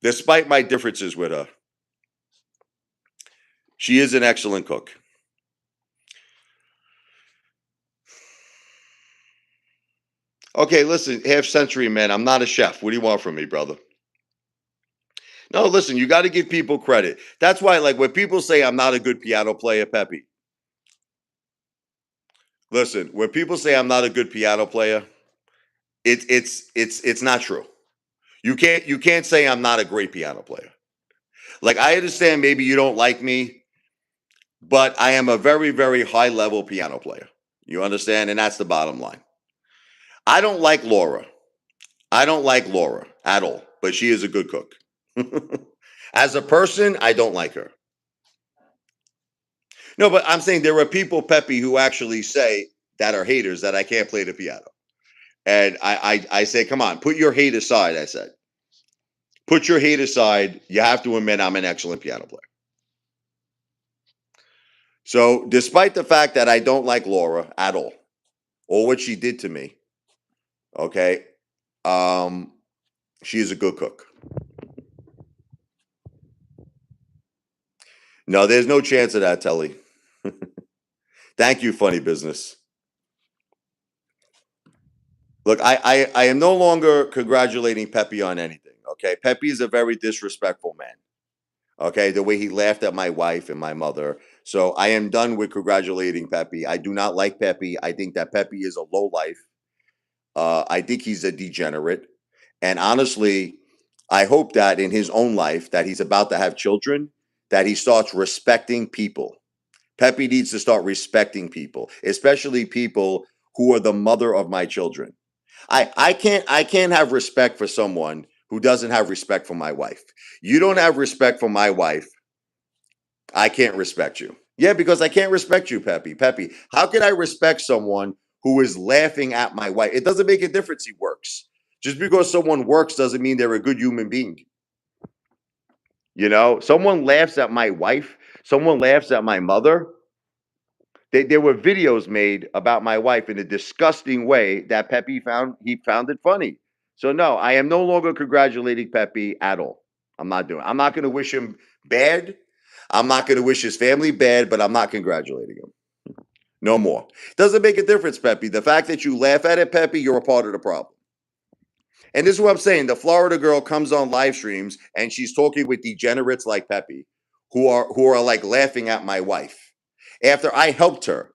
Despite my differences with her, she is an excellent cook. Okay, listen, half century man. I'm not a chef. What do you want from me, brother? No, listen, you got to give people credit. That's why, like, when people say I'm not a good piano player, Peppy, listen, when people say I'm not a good piano player, it's not true. You can't say I'm not a great piano player. Like I understand maybe you don't like me, but I am a very high level piano player. You understand, and that's the bottom line. I don't like Laura. I don't like Laura at all, but she is a good cook. As a person, I don't like her. No, but I'm saying there are people, Peppy, who actually say that are haters that I can't play the piano. And I say, come on, put your hate aside. I said, put your hate aside. You have to admit I'm an excellent piano player. So, despite the fact that I don't like Laura at all, or what she did to me, okay, um, she is a good cook. No, there's no chance of that, Telly. Thank you, funny business. Look, I am no longer congratulating Pepe on anything. Okay, Pepe is a very disrespectful man. Okay, the way he laughed at my wife and my mother. So I am done with congratulating Pepe. I do not like Pepe. I think that Pepe is a low life. I think he's a degenerate. And honestly, I hope that in his own life that he's about to have children, that he starts respecting people. Pepe needs to start respecting people, especially people who are the mother of my children. I can't have respect for someone who doesn't have respect for my wife. You don't have respect for my wife. I can't respect you. Yeah, because I can't respect you, Peppy. Peppy, how can I respect someone who is laughing at my wife? It doesn't make a difference he works. Just because someone works doesn't mean they're a good human being. You know, someone laughs at my wife, someone laughs at my mother. There were videos made about my wife in a disgusting way that Pepe found it funny. So no, I am no longer congratulating Pepe at all. I'm not going to wish him bad. I'm not going to wish his family bad, but I'm not congratulating him. No more. Doesn't make a difference, Pepe. The fact that you laugh at it, Pepe, you're a part of the problem. And this is what I'm saying. The Florida girl comes on live streams and she's talking with degenerates like Pepe, who are like laughing at my wife. After I helped her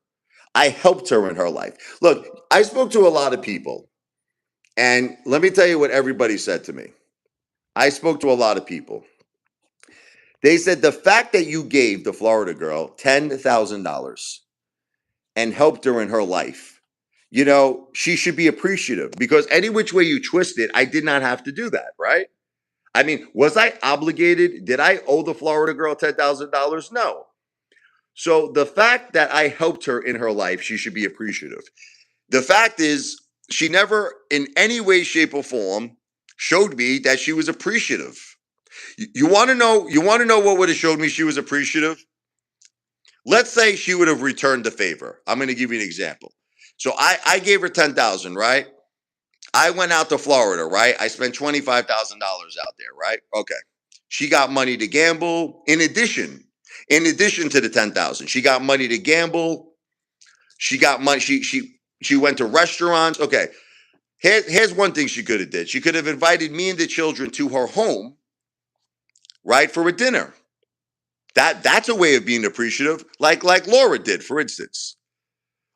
in her life. Look, I spoke to a lot of people, and let me tell you what everybody said to me. I spoke to a lot of people. They said the fact that you gave the Florida girl $10,000 and helped her in her life, she should be appreciative because any which way you twist it, I did not have to do that, right? I mean, was I obligated? Did I owe the Florida girl $10,000? No. So the fact that I helped her in her life, she should be appreciative. The fact is, she never, in any way, shape, or form, showed me that she was appreciative. You want to know? You want to know what would have showed me she was appreciative? Let's say she would have returned the favor. I'm going to give you an example. So I gave her 10,000, right? I went out to Florida, right? I spent $25,000 out there, right? Okay. She got money to gamble. In addition to the 10,000, she got money to gamble. She got money. She went to restaurants. Okay. Here's one thing she could have did. She could have invited me and the children to her home, right, for a dinner. That's a way of being appreciative, like Laura did, for instance.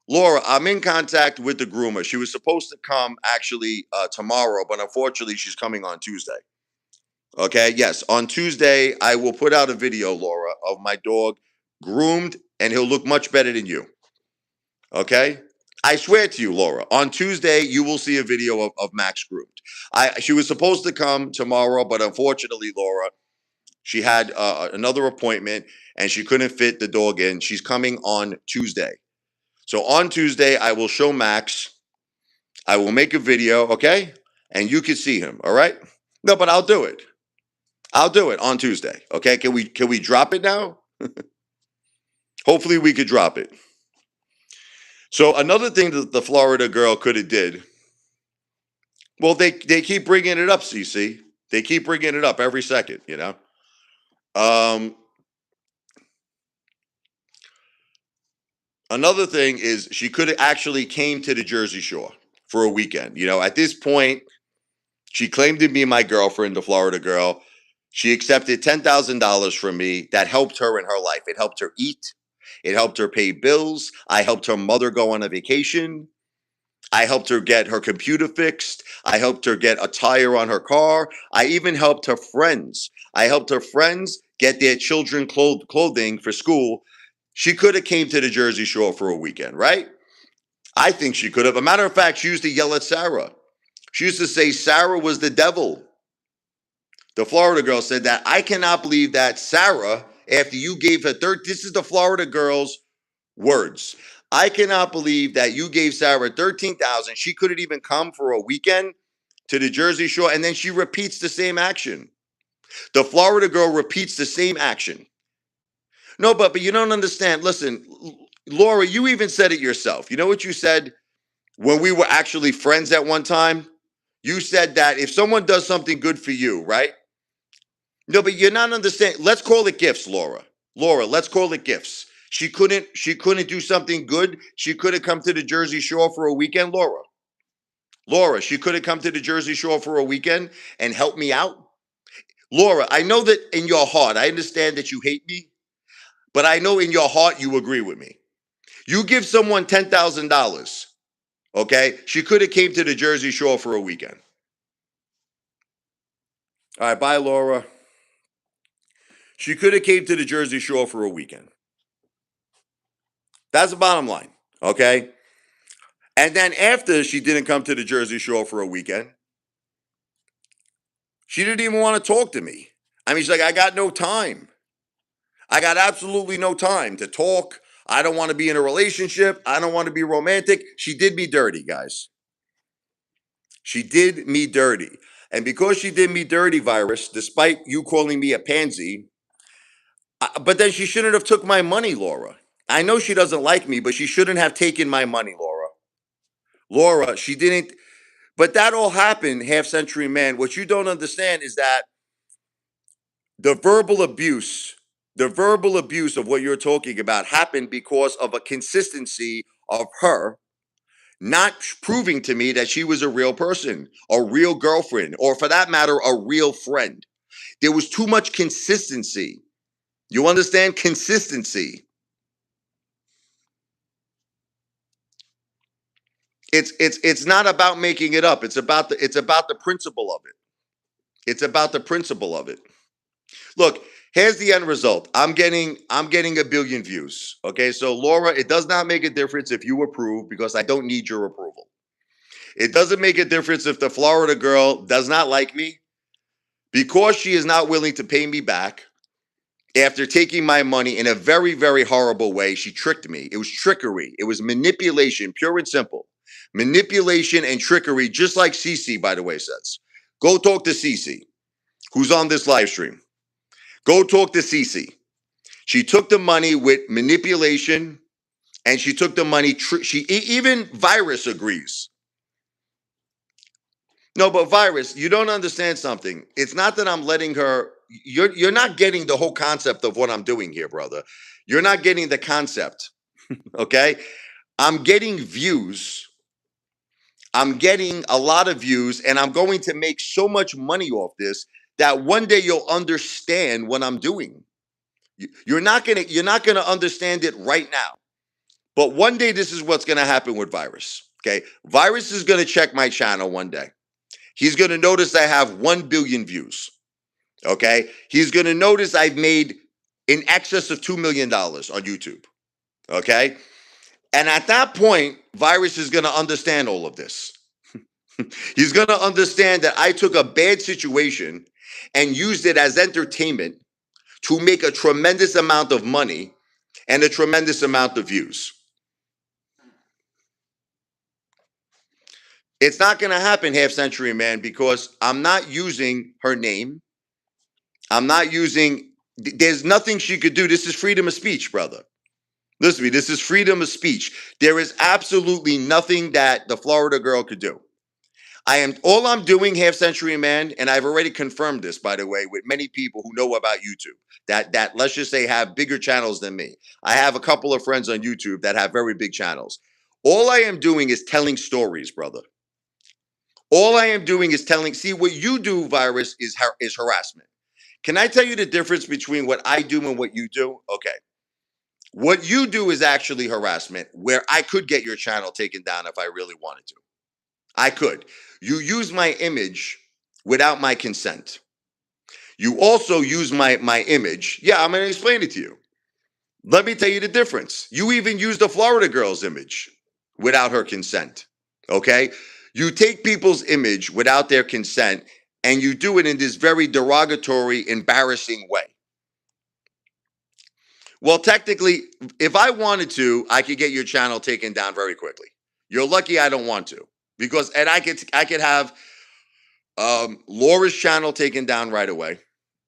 Laura, I'm in contact with the groomer. She was supposed to come actually tomorrow, but unfortunately, she's coming on Tuesday. Okay, yes, on Tuesday, I will put out a video, Laura, of my dog groomed, and he'll look much better than you. Okay, I swear to you, Laura, on Tuesday you will see a video of Max groomed. She was supposed to come tomorrow, but unfortunately, Laura, she had another appointment and she couldn't fit the dog in. She's coming on Tuesday. So on Tuesday, I will show Max. I will make a video, okay? And you can see him, all right? No, but I'll do it. I'll do it on Tuesday. Okay? Can we drop it now? Hopefully we could drop it. So another thing that the Florida girl could have did. Well, they keep bringing it up, CC. They keep bringing it up every second, Um, Another thing is she could have actually came to the Jersey Shore for a weekend. At this point, she claimed to be my girlfriend, the Florida girl. She accepted $10,000 from me. That helped her in her life. It helped her eat. It helped her pay bills. I helped her mother go on a vacation. I helped her get her computer fixed. I helped her get a tire on her car. I even helped her friends. I helped her friends get their children clothing for school. She could have came to the Jersey Shore for a weekend, right? I think she could have. A matter of fact, she used to yell at Sarah. She used to say Sarah was the devil. The Florida girl said that. I cannot believe that Sarah, after you gave her this is the Florida girl's words. I cannot believe that you gave Sarah 13,000. She couldn't even come for a weekend to the Jersey Shore, and then she repeats the same action. The Florida girl repeats the same action. No, but you don't understand. Listen, Laura, you even said it yourself. You know what you said when we were actually friends at one time? You said that if someone does something good for you, right? No, but you're not understanding. Let's call it gifts, Laura. Laura, let's call it gifts. She couldn't do something good. She could have come to the Jersey Shore for a weekend, Laura. Laura, she could have come to the Jersey Shore for a weekend and helped me out. Laura, I know that in your heart, I understand that you hate me, but I know in your heart you agree with me. You give someone $10,000, okay? She could have came to the Jersey Shore for a weekend. All right, bye, Laura. She could have came to the Jersey Shore for a weekend. That's the bottom line, okay? And then after she didn't come to the Jersey Shore for a weekend, she didn't even want to talk to me. I mean, she's like, I got no time. I got absolutely no time to talk. I don't want to be in a relationship. I don't want to be romantic. She did me dirty, guys. She did me dirty. And because she did me dirty, Virus, despite you calling me a pansy, but then she shouldn't have took my money, Laura. I know she doesn't like me, but she shouldn't have taken my money, Laura. Laura, she didn't. But that all happened, half century man. What you don't understand is that the verbal abuse, the verbal abuse of what you're talking about happened because of a consistency of her not proving to me that she was a real person, a real girlfriend, or for that matter, a real friend. There was too much consistency. You understand? Consistency. It's not about making it up. It's about the principle of it. It's about the principle of it. Look, here's the end result. I'm getting a billion views. Okay, so Laura, it does not make a difference if you approve because I don't need your approval. It doesn't make a difference if the Florida girl does not like me because she is not willing to pay me back after taking my money in a very, very horrible way. She tricked me. It was trickery. It was manipulation, pure and simple. Manipulation and trickery, just like Cece, by the way, says. Go talk to Cece, who's on this live stream. Go talk to Cece. She took the money with manipulation, and she took the money. Even Virus agrees. No, but Virus, you don't understand something. It's not that I'm letting her. You're not getting the whole concept of what I'm doing here, brother. You're not getting the concept. Okay, I'm getting views. I'm getting a lot of views, and I'm going to make so much money off this that one day you'll understand what I'm doing. You're not gonna understand it right now. But one day, this is what's going to happen with Virus. Okay. Virus is going to check my channel one day. He's going to notice I have 1 billion views. Okay. He's going to notice I've made in excess of $2 million on YouTube. Okay. And at that point, Virus is going to understand all of this. He's going to understand that I took a bad situation and used it as entertainment to make a tremendous amount of money and a tremendous amount of views. It's not going to happen, half century man, because I'm not using her name. I'm not using, there's nothing she could do. This is freedom of speech, brother. Listen to me. This is freedom of speech. There is absolutely nothing that the Florida girl could do. All I'm doing, half century man, and I've already confirmed this, by the way, with many people who know about YouTube that let's just say have bigger channels than me. I have a couple of friends on YouTube that have very big channels. All I am doing is telling stories, brother. All I am doing is telling. See, what you do, Virus, is harassment. Can I tell you the difference between what I do and what you do? Okay. What you do is actually harassment, where I could get your channel taken down if I really wanted to. I could. You use my image without my consent. You also use my image. Yeah, I'm going to explain it to you. Let me tell you the difference. You even use the Florida girl's image without her consent. Okay? You take people's image without their consent and you do it in this very derogatory, embarrassing way. Well, technically, if I wanted to, I could get your channel taken down very quickly. You're lucky I don't want to. Because and I could have Laura's channel taken down right away.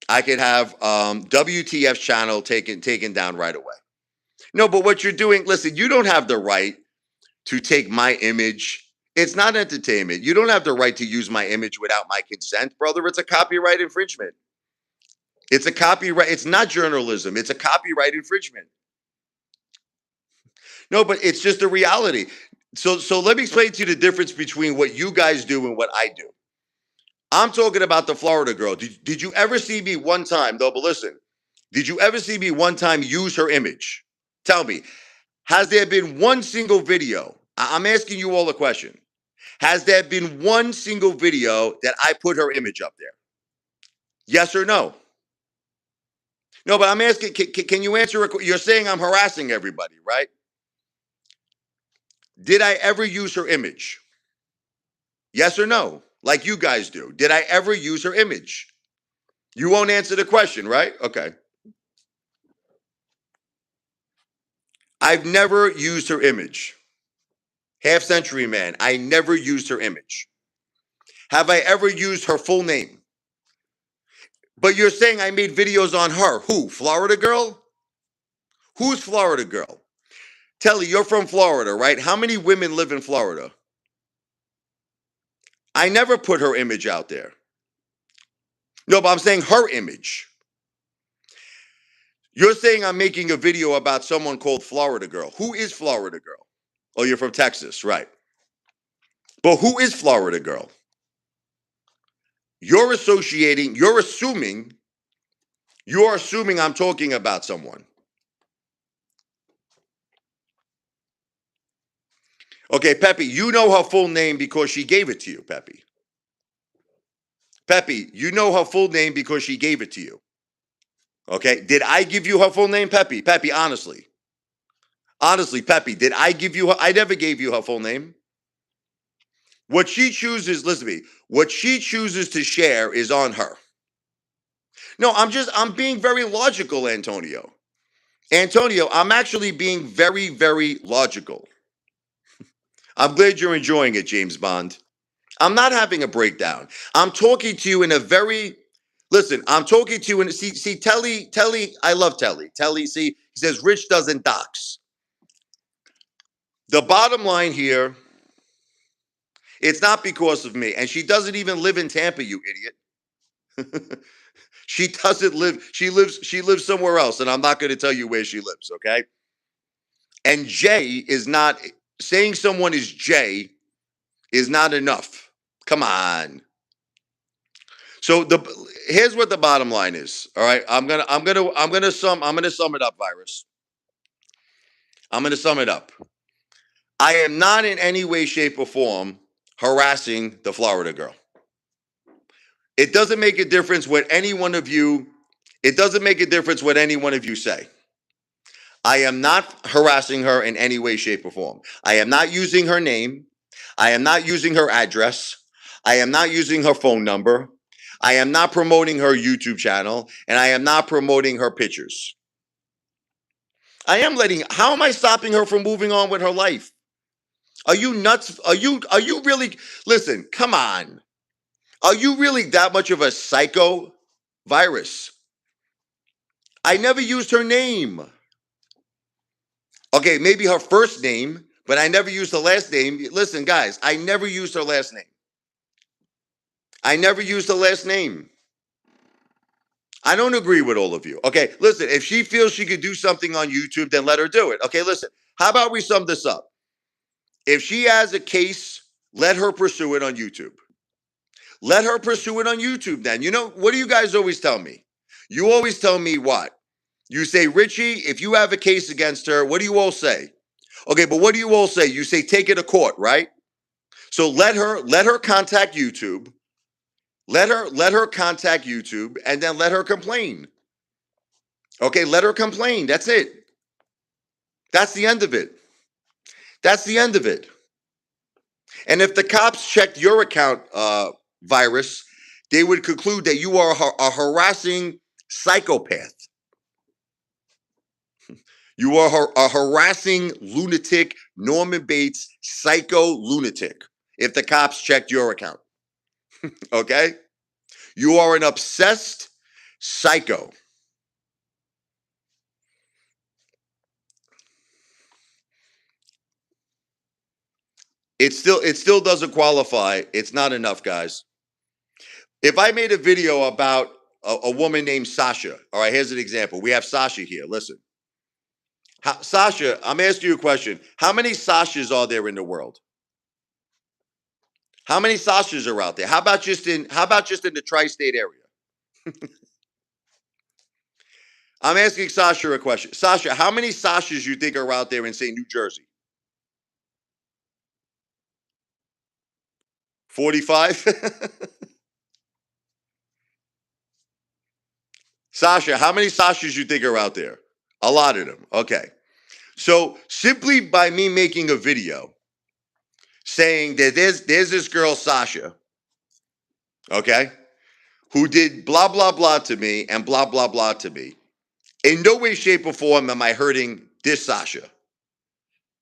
I could have WTF's channel taken down right away. No, but what you're doing, listen, you don't have the right to take my image. It's not entertainment. You don't have the right to use my image without my consent, brother. It's a copyright infringement. It's a copyright. It's not journalism. It's a copyright infringement. No, but it's just a reality. So let me explain to you the difference between what you guys do and what I do. I'm talking about the Florida girl. Did you ever see me one time, though? But listen, did you ever see me one time use her image? Tell me, has there been one single video? I'm asking you all a question. Has there been one single video that I put her image up there? Yes or no? No, but I'm asking, can you answer? You're saying I'm harassing everybody, right? Did I ever use her image? Yes or no? Like you guys do. Did I ever use her image? You won't answer the question, right? Okay. I've never used her image. Half Century Man, I never used her image. Have I ever used her full name? But you're saying I made videos on her. Who? Florida Girl? Who's Florida Girl? Telly, you're from Florida, right? How many women live in Florida? I never put her image out there. No, but I'm saying her image. You're saying I'm making a video about someone called Florida Girl. Who is Florida Girl? Oh, you're from Texas, right? But who is Florida Girl? You're assuming I'm talking about someone. Okay, Peppy, you know her full name because she gave it to you, Peppy. Peppy, you know her full name because she gave it to you. Okay, did I give you her full name, Peppy? Peppy, honestly. Honestly, Peppy, did I give you her? I never gave you her full name. What she chooses, listen to me, what she chooses to share is on her. No, I'm being very logical, Antonio. Antonio, I'm actually being very, very logical. I'm glad you're enjoying it, James Bond. I'm not having a breakdown. I'm talking to you in a very, listen, I'm talking to you in, see, Telly, I love Telly. Telly, see, he says, Rich doesn't dox. The bottom line here, it's not because of me. And she doesn't even live in Tampa, you idiot. She doesn't live, she lives somewhere else. And I'm not going to tell you where she lives, okay? And Jay is not, saying someone is Jay is not enough. Come on. So here's what the bottom line is. All right. I'm gonna sum it up, Virus. I'm gonna sum it up. I am not in any way, shape, or form harassing the Florida girl. It doesn't make a difference what any one of you, it doesn't make a difference what any one of you say. I am not harassing her in any way, shape, or form. I am not using her name. I am not using her address. I am not using her phone number. I am not promoting her YouTube channel, and I am not promoting her pictures. How am I stopping her from moving on with her life? Are you nuts? Are you really, listen, come on. Are you really that much of a psycho, Virus? I never used her name. Okay, maybe her first name, but I never used her last name. Listen, guys, I never used her last name. I never used her last name. I don't agree with all of you. Okay, listen, if she feels she could do something on YouTube, then let her do it. Okay, listen, how about we sum this up? If she has a case, let her pursue it on YouTube. Let her pursue it on YouTube then. You know, what do you guys always tell me? You always tell me what? You say, Richie, if you have a case against her, what do you all say? Okay, but what do you all say? You say take it to court, right? So let her contact YouTube. Let her contact YouTube and then let her complain. Okay, let her complain. That's it. That's the end of it. That's the end of it. And if the cops checked your account, Virus, they would conclude that you are a harassing psychopath. You are a harassing lunatic, Norman Bates, psycho lunatic. If the cops checked your account, okay? You are an obsessed psycho. It still doesn't qualify. It's not enough, guys. If I made a video about a woman named Sasha, all right, here's an example. We have Sasha here. Listen. Sasha, I'm asking you a question. How many Sashas are there in the world? How many Sashas are out there? How about just in the tri-state area? I'm asking Sasha a question. Sasha, how many Sashas you think are out there in, say, New Jersey? 45? Sasha, how many Sashas you think are out there? A lot of them. Okay. So simply by me making a video saying that there's this girl, Sasha, okay, who did blah, blah, blah to me and blah, blah, blah to me. In no way, shape, or form am I hurting this Sasha.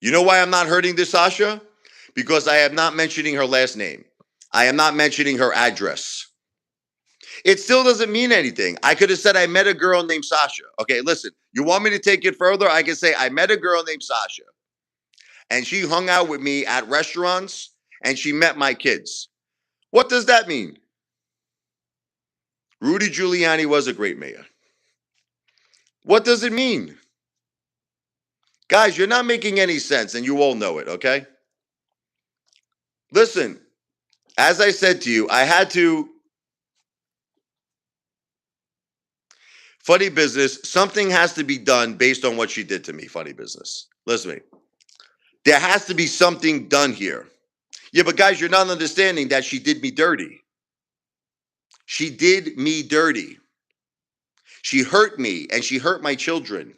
You know why I'm not hurting this Sasha? Because I am not mentioning her last name. I am not mentioning her address. It still doesn't mean anything. I could have said I met a girl named Sasha. Okay, listen, you want me to take it further? I can say I met a girl named Sasha and she hung out with me at restaurants and she met my kids. What does that mean? Rudy Giuliani was a great mayor. What does it mean? Guys, you're not making any sense and you all know it, okay? Listen, as I said to you, I had to. Funny business, something has to be done based on what she did to me. Funny business. Listen to me. There has to be something done here. Yeah, but guys, you're not understanding that she did me dirty. She did me dirty. She hurt me and she hurt my children.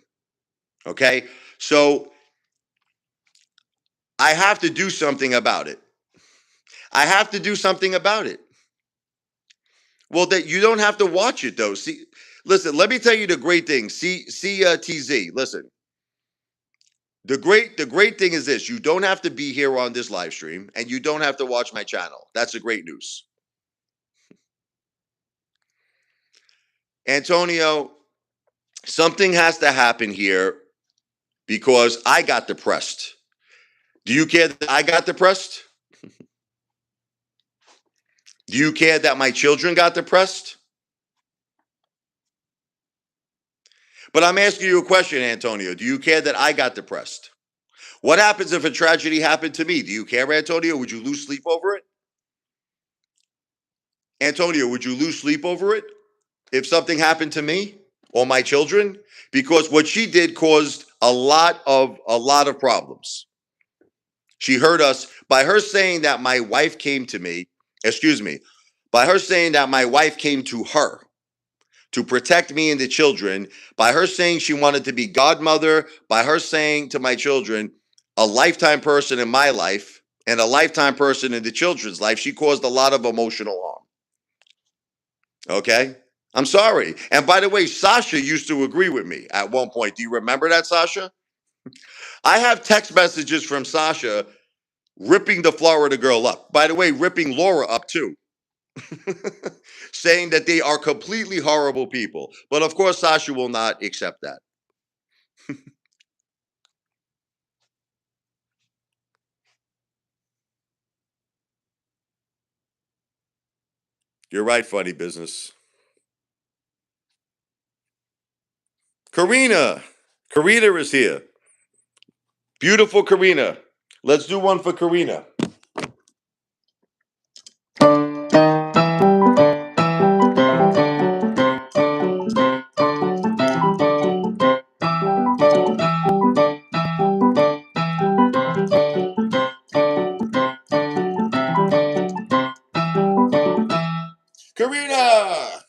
Okay? So I have to do something about it. I have to do something about it. Well, that you don't have to watch it though. See, listen, let me tell you the great thing. TZ. Listen, the great thing is this: you don't have to be here on this live stream, and you don't have to watch my channel. That's the great news. Antonio, something has to happen here because I got depressed. Do you care that I got depressed? Do you care that my children got depressed? But I'm asking you a question, Antonio. Do you care that I got depressed? What happens if a tragedy happened to me? Do you care, Antonio? Would you lose sleep over it? Antonio, would you lose sleep over it if something happened to me or my children? Because what she did caused a lot of problems. She hurt us by her saying that my wife came to me, excuse me, by her saying that my wife came to her to protect me and the children, by her saying she wanted to be godmother, by her saying to my children, a lifetime person in my life and a lifetime person in the children's life, she caused a lot of emotional harm. Okay? I'm sorry. And by the way, Sasha used to agree with me at one point. Do you remember that, Sasha? I have text messages from Sasha ripping the Florida girl up. By the way, ripping Laura up too. Saying that they are completely horrible people. But of course, Sasha will not accept that. You're right, funny business. Karina. Karina is here. Beautiful Karina. Let's do one for Karina. Karina!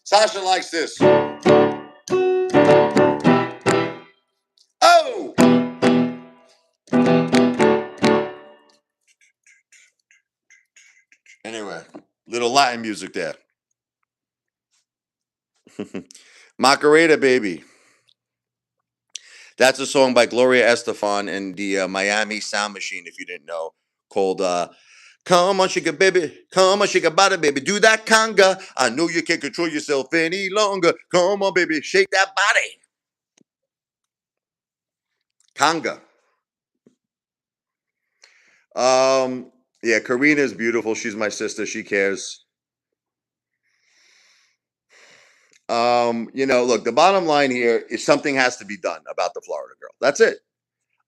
Sasha likes this. Oh! Anyway, little Latin music there. Macarena, baby. That's a song by Gloria Estefan and the Miami Sound Machine, if you didn't know, called Come on, shake it, baby. Come on, shake it, body, baby. Do that conga. I know you can't control yourself any longer. Come on, baby. Shake that body. Conga. Yeah, Karina is beautiful. She's my sister. She cares. Look, the bottom line here is something has to be done about the Florida girl. That's it.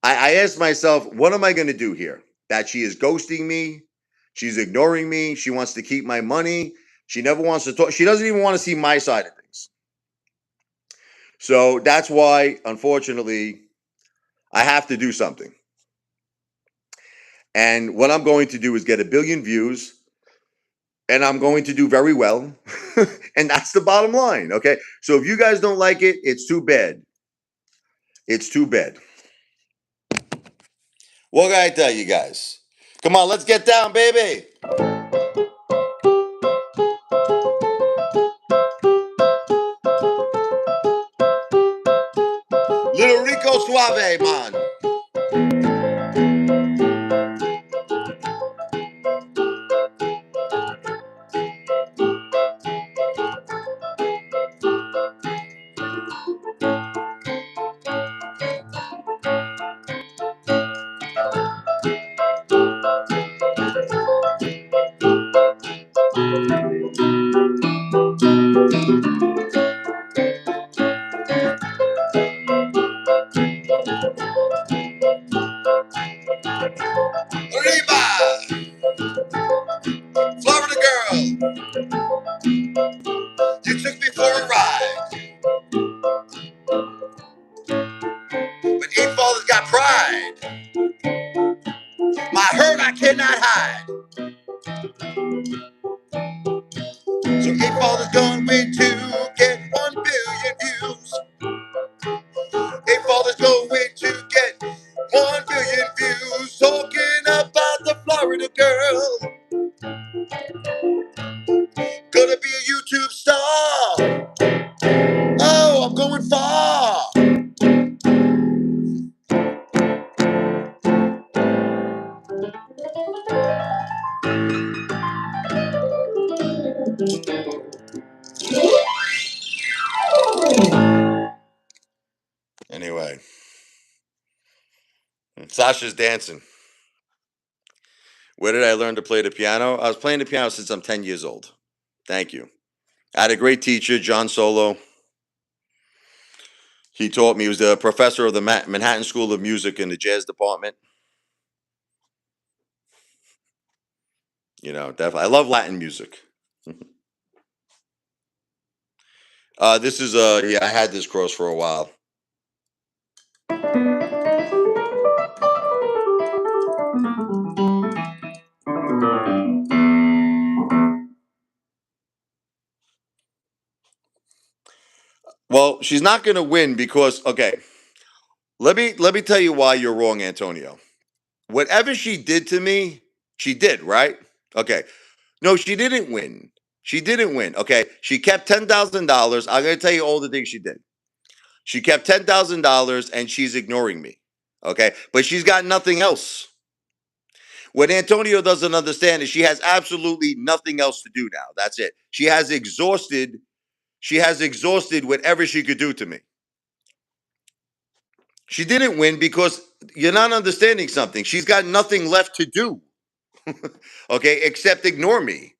I asked myself, what am I going to do here? That she is ghosting me. She's ignoring me. She wants to keep my money. She never wants to talk. She doesn't even want to see my side of things. So that's why, unfortunately, I have to do something. And what I'm going to do is get 1 billion views, and I'm going to do very well. And that's the bottom line. Okay. So if you guys don't like it, it's too bad. It's too bad. What can I tell you guys? Come on, let's get down, baby. Little Rico Suave, man. Arriba! Florida girl, you took me for a ride. But Apefather's got pride. My hurt I cannot hide. So Apefather's going to get 1 billion views. Apefather's going to get 1 billion views. Talking about the Florida girl. Gonna be a YouTube star. Oh, I'm going far. Anyway, Sasha's dancing. Where did I learn to play the piano? I was playing the piano since I'm 10 years old. Thank you. I had a great teacher, John Solo. He taught me. He was the professor of the Manhattan School of Music in the jazz department. You know, definitely. I love Latin music. This is yeah, I had this cross for a while. Well, she's not going to win because okay. Let me tell you why you're wrong, Antonio. Whatever she did to me, she did, right? Okay. No, she didn't win. She didn't win. Okay. She kept $10,000. I'm going to tell you all the things she did. She kept $10,000 and she's ignoring me. Okay. But she's got nothing else. What Antonio doesn't understand is she has absolutely nothing else to do now. That's it. She has exhausted whatever she could do to me. She didn't win because you're not understanding something. She's got nothing left to do. Okay, except ignore me.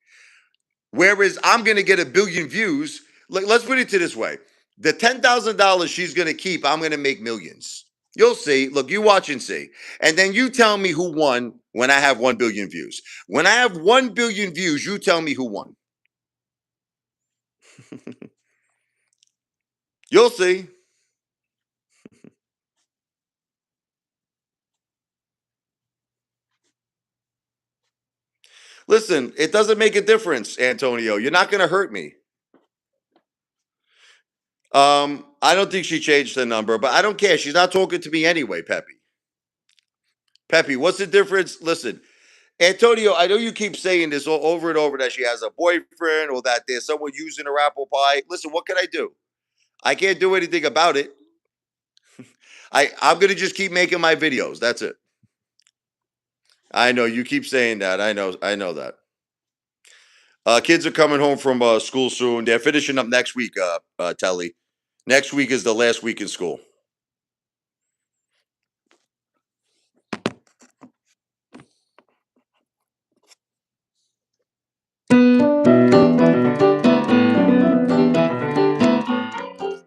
Whereas I'm going to get 1 billion views. Let's put it to this way: the $10,000 she's going to keep, I'm going to make millions. You'll see. Look, you watch and see, and then you tell me who won when I have 1 billion views. When I have 1 billion views, you tell me who won. You'll see. Listen, it doesn't make a difference, Antonio. You're not going to hurt me. I don't think she changed the number, but I don't care. She's not talking to me anyway, Peppy. Peppy, what's the difference? Listen, Antonio, I know you keep saying this all over and over that she has a boyfriend or that there's someone using her apple pie. Listen, what can I do? I can't do anything about it. I'm gonna just keep making my videos. That's it. I know you keep saying that. I know that. Kids are coming home from school soon. They're finishing up next week, Telly. Next week is the last week in school.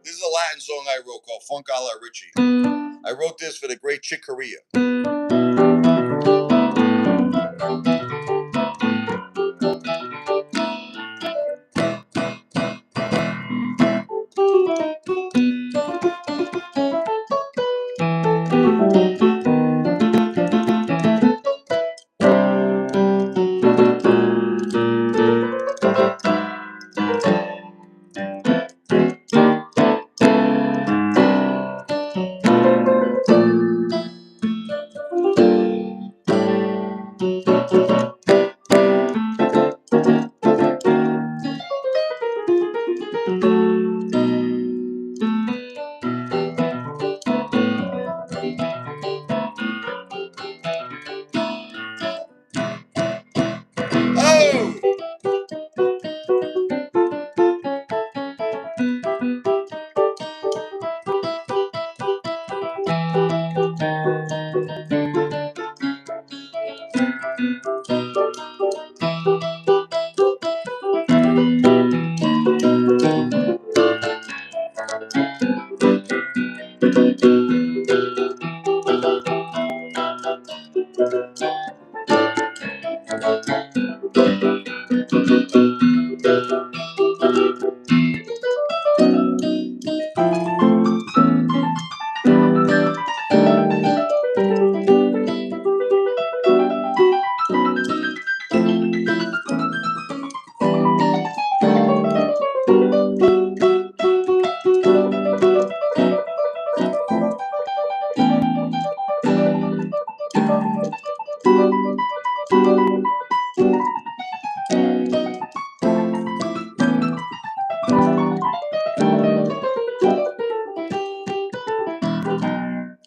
This is a Latin song I wrote called Funk a la Richie. I wrote this for the great Chick Corea. Oh!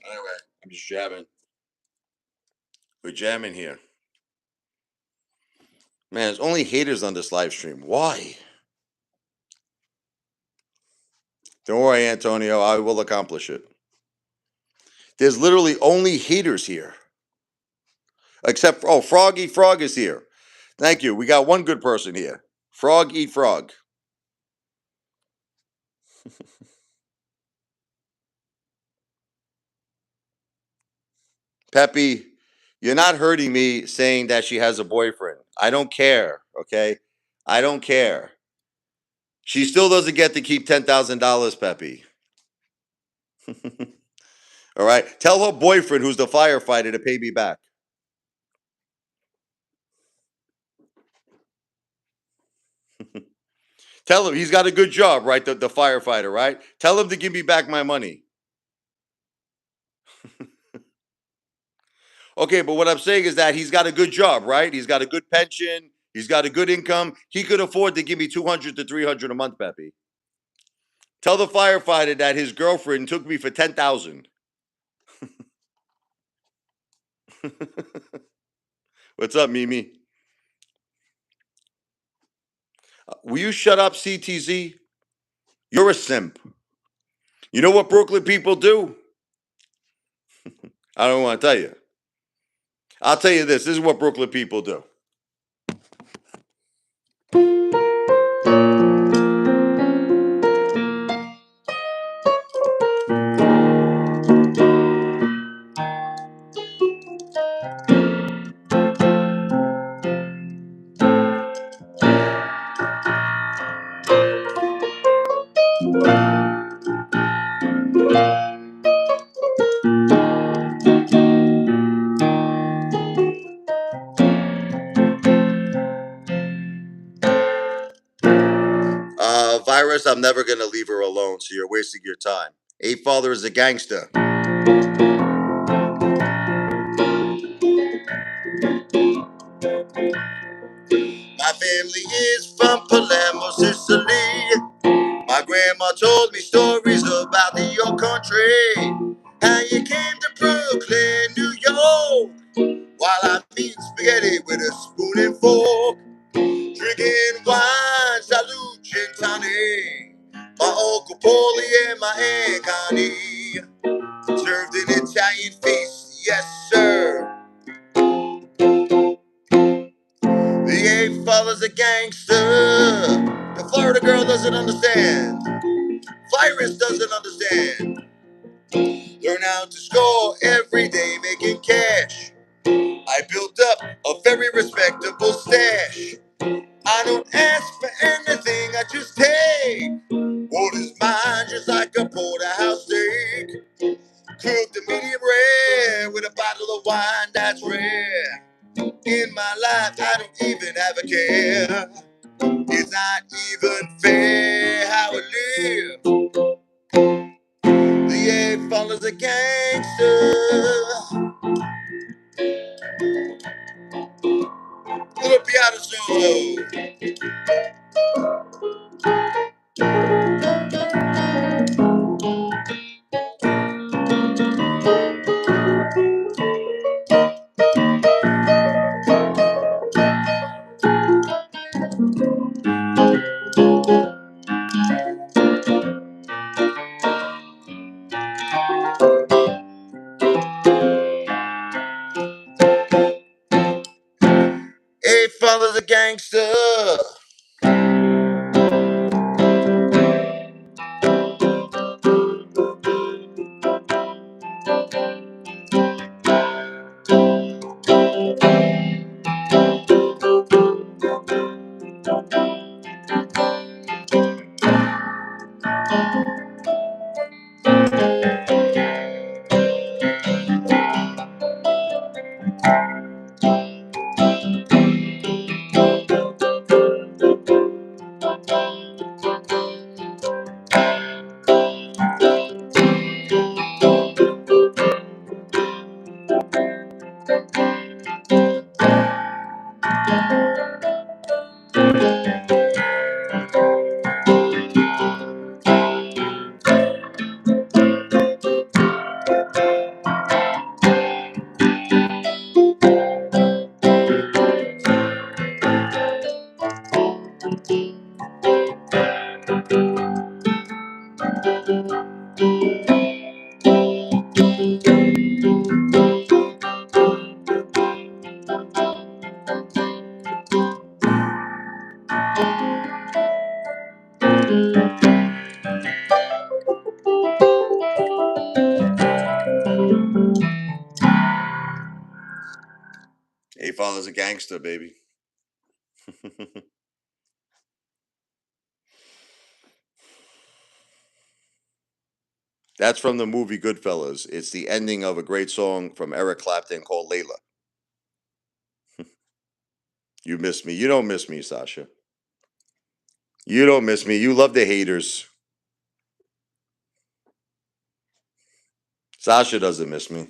Anyway, I'm just jamming. We're jamming here. Man, there's only haters on this live stream. Why? Don't worry, Antonio. I will accomplish it. There's literally only haters here. Except for, oh, Frog Eat Frog is here. Thank you. We got one good person here. Frog Eat Frog. Peppy, you're not hurting me saying that she has a boyfriend. I don't care, okay? I don't care. She still doesn't get to keep $10,000, Peppy. All right? Tell her boyfriend, who's the firefighter, to pay me back. Tell him he's got a good job, right? The firefighter, right? Tell him to give me back my money. Okay, but what I'm saying is that he's got a good job, right? He's got a good pension. He's got a good income. He could afford to give me $200 to $300 a month, Peppy. Tell the firefighter that his girlfriend took me for $10,000. What's up, Mimi? Will you shut up, CTZ? You're a simp. You know what Brooklyn people do? I don't want to tell you. I'll tell you this. This is what Brooklyn people do. Virus, I'm never going to leave her alone, so you're wasting your time. Apefather is a gangster. My family is from Palermo, Sicily. My grandma told me stories about your country. How you came to Brooklyn, New York, while I'm eating spaghetti with a spoon and fork. Drinking wine, salute, gin tonic. My Uncle Paulie and my Aunt Connie served an Italian feast, yes sir. The Apefather's a gangster. The Florida girl doesn't understand. Virus doesn't understand. Learn how to score every day making cash. I built up a very respectable stash. I don't ask for anything, I just take what is mine, just like a porterhouse steak. Cooked a medium rare with a bottle of wine that's rare. In my life, I don't even have a care. It's not even fair how I live. The eight follows a gangster. Little piano solo. Eight follows a gangster. Eight follows a gangster, baby. That's from the movie Goodfellas. It's the ending of a great song from Eric Clapton called Layla. You miss me. You don't miss me, Sasha. You don't miss me. You love the haters. Sasha doesn't miss me.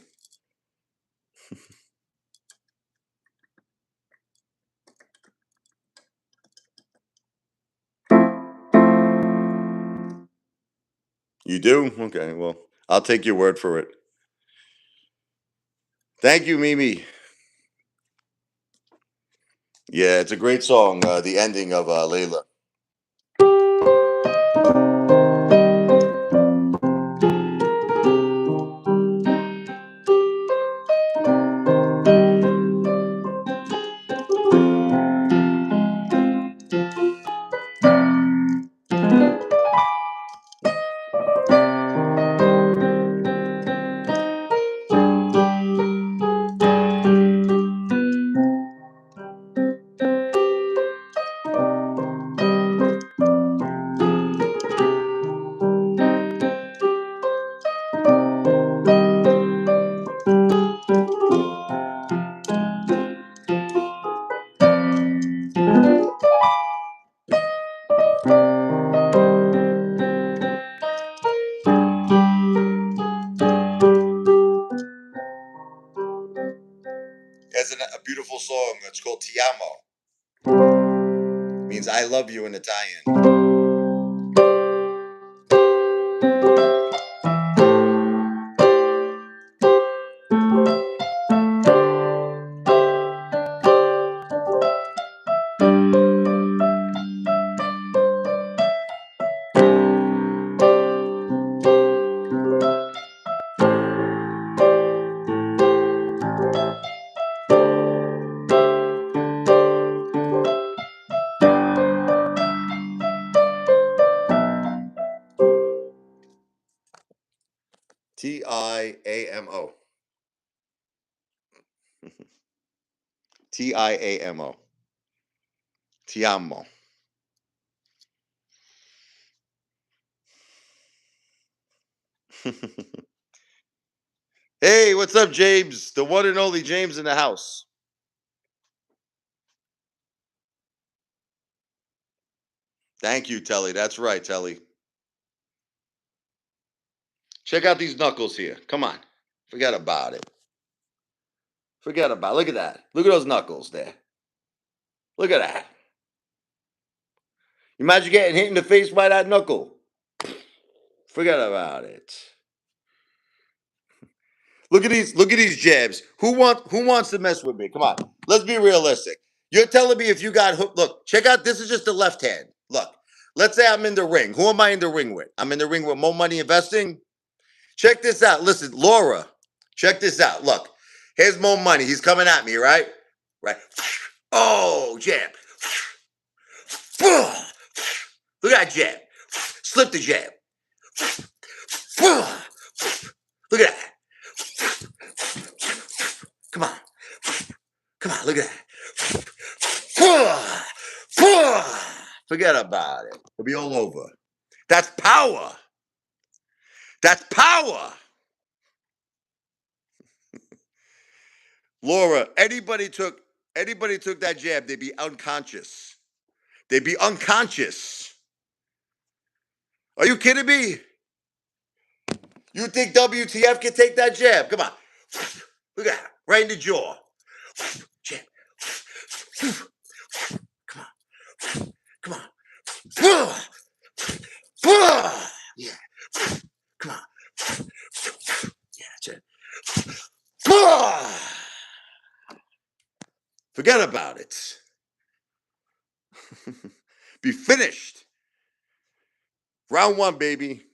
You do? Okay, well, I'll take your word for it. Thank you, Mimi. Yeah, it's a great song, the ending of Layla. It's a beautiful song. It's called Ti Amo. It means I love you in Italian. Tiamo. Tiamo. Tiamo. Hey, what's up, James? The one and only James in the house. Thank you, Telly. That's right, Telly. Check out these knuckles here. Come on. Forget about it. Forget about it. Look at that. Look at those knuckles there. Look at that. Imagine getting hit in the face by that knuckle. Forget about it. Look at these jabs. Who wants to mess with me? Come on. Let's be realistic. You're telling me if you got hooked. Look, check out, this is just the left hand. Look. Let's say I'm in the ring. Who am I in the ring with? I'm in the ring with More Money Investing. Check this out. Listen, Laura, check this out. Look, here's More Money. He's coming at me, right? Right. Oh, jab. Look at that jab. Slip the jab. Look at that. Come on. Come on, look at that. Forget about it. It'll be all over. That's power. That's power. Laura, anybody took that jab, they'd be unconscious. They'd be unconscious. Are you kidding me? You think WTF can take that jab? Come on. Look at that. Right in the jaw. Jab. Come on. Come on. Yeah. Come on. Yeah, jab. Forget about it. Be finished. Round one, baby.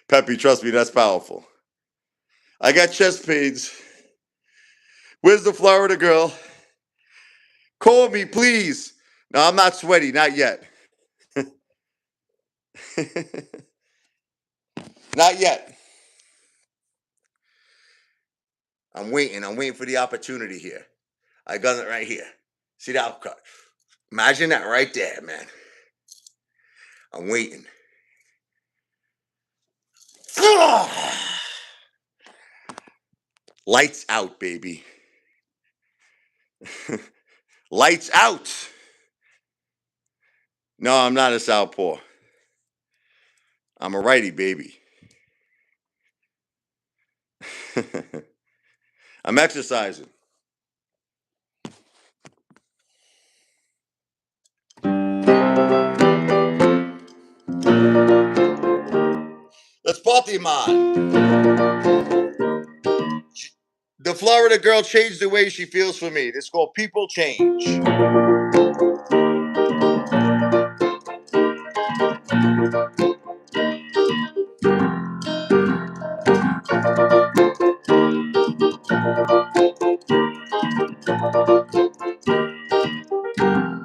Peppy, trust me, that's powerful. I got chest pains. Where's the Florida girl? Call me, please. No, I'm not sweaty, not yet. Not yet. I'm waiting for the opportunity here. I got it right here. See the uppercut. Imagine that right there, man. I'm waiting. Lights out, baby. Lights out. No, I'm not a southpaw. I'm a righty, baby. I'm exercising. Let's party, man. The Florida girl changed the way she feels for me. This is called people change.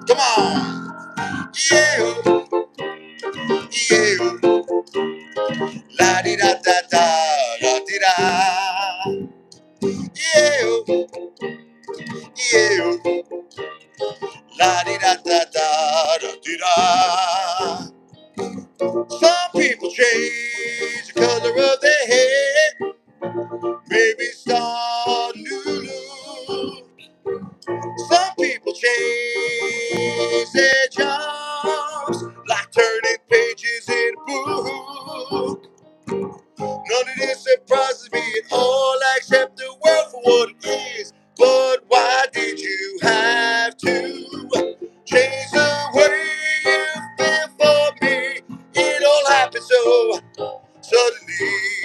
Come on. Yeah. Yeah. La di da da da da di da. Yeah. Yeah. La di da da da da di da. Some people change the color of their hair. Maybe start new. Some people change their jobs, like turning pages in a book. None of this surprises me at all. I accept the world for what it is. But why did you have to change the way you feel for me? It all happened so suddenly.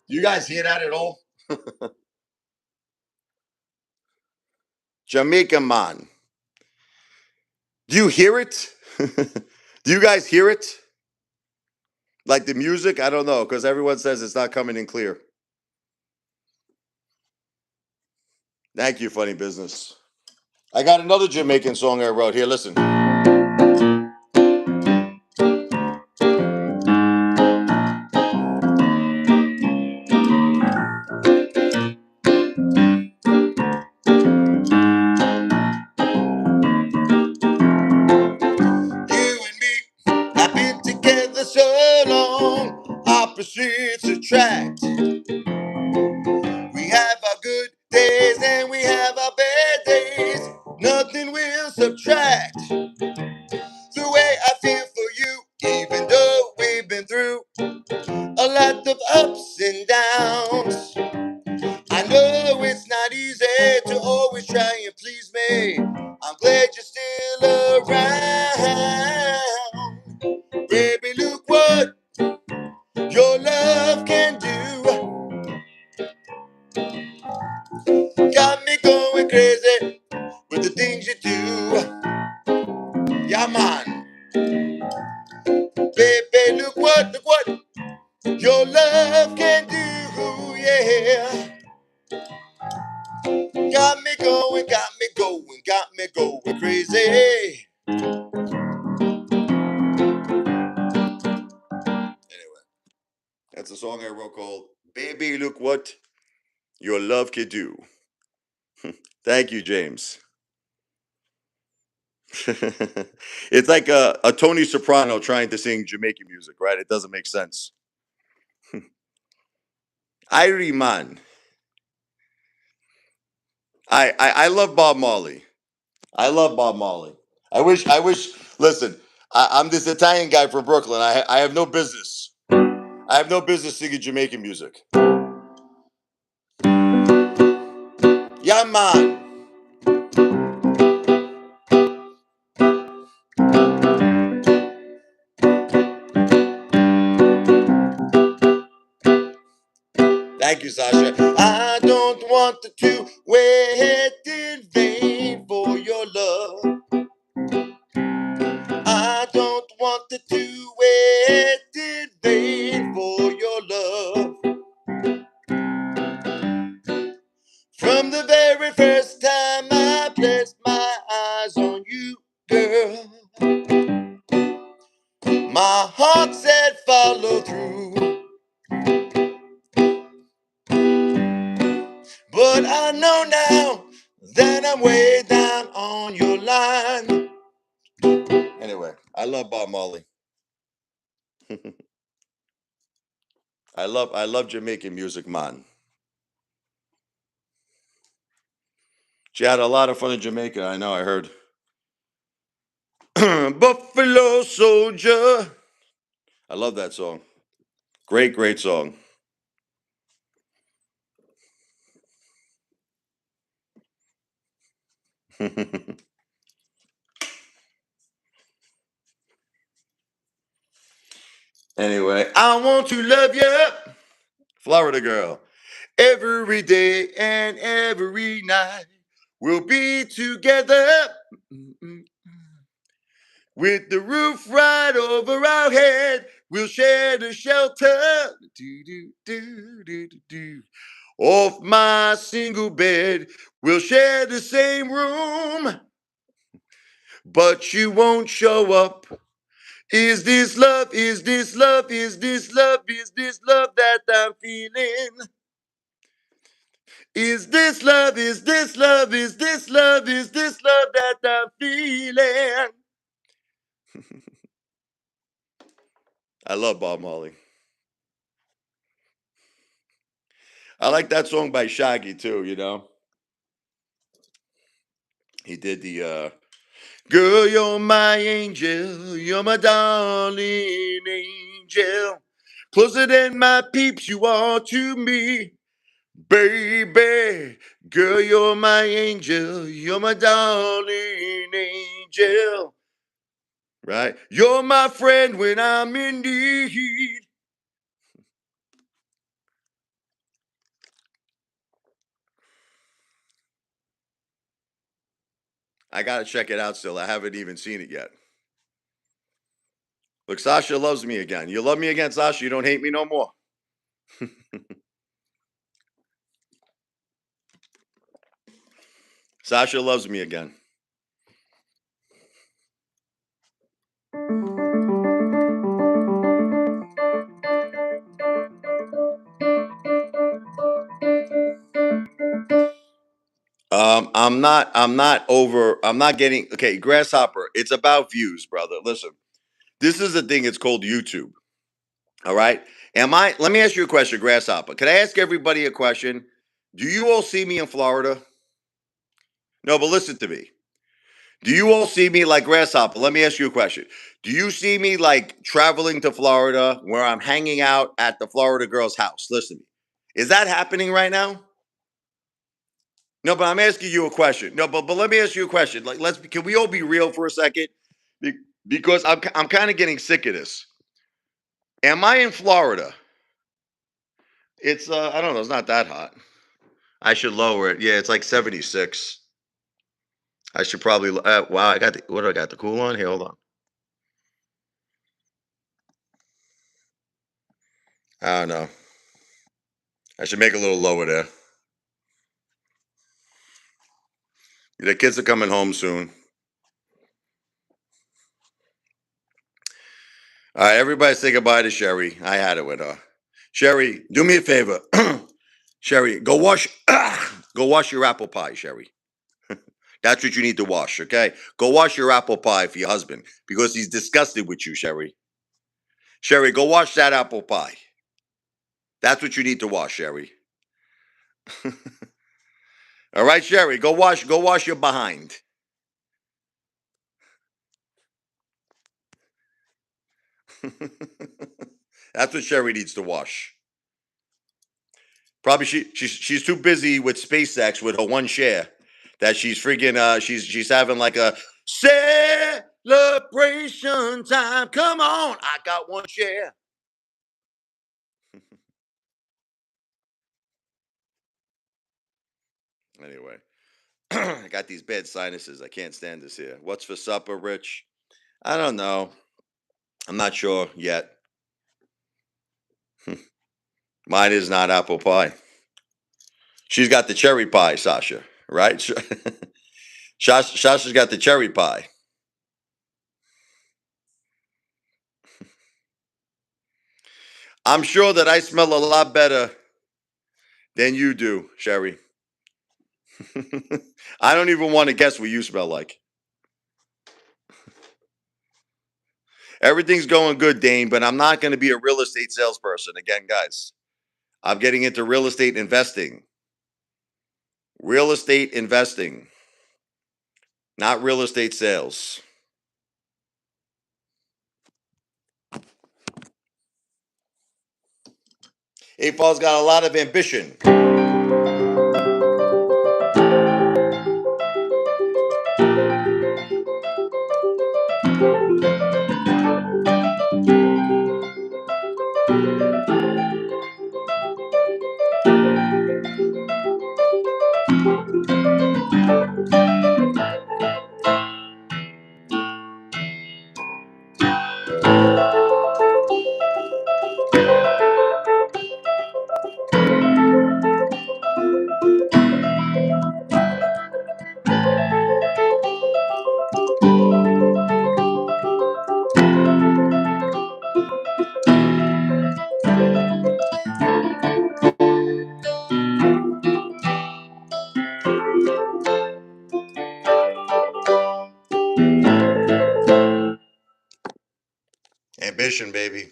You guys hear that at all? Jamaica man. Do you hear it? Do you guys hear it? Like the music? I don't know, because everyone says it's not coming in clear. Thank you, funny business. I got another Jamaican song I wrote here. Listen. You and me have been together so long, opposites attract. We have our good days and we have our bad days. Nothing will subtract the way I feel for you, even though we've been through a lot of ups and downs. I know it's not easy to always try and please me. I'm glad you're still around. Baby, look what your love can do. Got me going crazy with the things you do. Yeah, man. Baby, look what your love can do. Yeah. Got me going crazy. Anyway, that's a song I wrote called Baby, Look What Your Love Can Do. Thank you, James. It's like a Tony Soprano trying to sing Jamaican music, right? It doesn't make sense. Irie man. I love Bob Marley. I love Bob Marley. I wish listen, I'm this Italian guy from Brooklyn. I have no business. I have no business singing Jamaican music. Yeah, man. Thank you, Sasha. I don't want the two wait in vain for your love. I don't want the two wait in vain for your love. From the very first time I placed my eyes on you, girl, my heart said follow through. But I know now that I'm way down on your line. Anyway, I love Bob Marley. I love Jamaican music, man. She had a lot of fun in Jamaica. I know. I heard. Buffalo Soldier. I love that song. Great song. Anyway, I want to love you, Florida girl, every day and every night. We'll be together with the roof right over our head. We'll share the shelter. Do, do, do, do, do, do. Off my single bed. We'll share the same room, but you won't show up. Is this love? Is this love? Is this love? Is this love that I'm feeling? Is this love? Is this love? Is this love? Is this love that I'm feeling? I love Bob Marley. I like that song by Shaggy too, you know. He did the Girl, you're my angel, you're my darling angel. Closer than my peeps you are to me. Baby, girl, you're my angel, you're my darling angel. Right? You're my friend when I'm in need. I gotta check it out still. I haven't even seen it yet. Look, Sasha loves me again. You love me again, Sasha. You don't hate me no more. Sasha loves me again. I'm not getting okay, grasshopper. It's about views, brother. Listen, this is the thing, it's called YouTube. All right. Let me ask you a question, grasshopper. Can I ask everybody a question? Do you all see me in Florida? No, but listen to me. Do you all see me like grasshopper? Let me ask you a question. Do you see me like traveling to Florida where I'm hanging out at the Florida girl's house? Listen to me. Is that happening right now? No, but I'm asking you a question. No, but let me ask you a question. Like, can we all be real for a second? Be- Because I'm kind of getting sick of this. Am I in Florida? It's I don't know. It's not that hot. I should lower it. Yeah, it's like 76. I should probably. Wow, I got the what do I got? The cool on here. Hold on. I don't know. I should make it a little lower there. The kids are coming home soon. All right, everybody say goodbye to Sherry. I had it with her. Sherry, do me a favor. Sherry, go wash your apple pie, Sherry. That's what you need to wash, okay? Go wash your apple pie for your husband because he's disgusted with you, Sherry. Sherry, go wash that apple pie. That's what you need to wash, Sherry. All right, Sherry, go wash your behind. That's what Sherry needs to wash. Probably she's too busy with SpaceX with her one share that she's freaking she's having like a celebration time. Come on, I got one share. Anyway, I got these bad sinuses. I can't stand this here. What's for supper, Rich? I don't know. I'm not sure yet. Mine is not apple pie. She's got the cherry pie, Sasha. Right? Sasha's got the cherry pie. I'm sure that I smell a lot better than you do, Sherry. I don't even want to guess what you smell like. Everything's going good, Dane, but I'm not going to be a real estate salesperson again, guys. I'm getting into real estate investing. Real estate investing, not real estate sales. AFA's got a lot of ambition. Ambition, baby.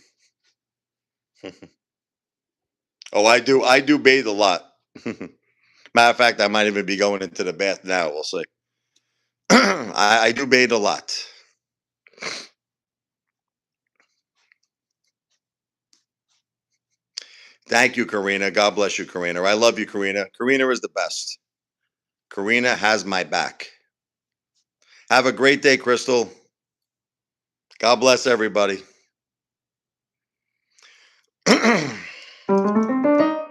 Oh, I do bathe a lot. Matter of fact, I might even be going into the bath now. We'll see. I do bathe a lot. Thank you, Karina. God bless you, Karina. I love you, Karina. Karina is the best. Karina has my back. Have a great day, Crystal. God bless everybody.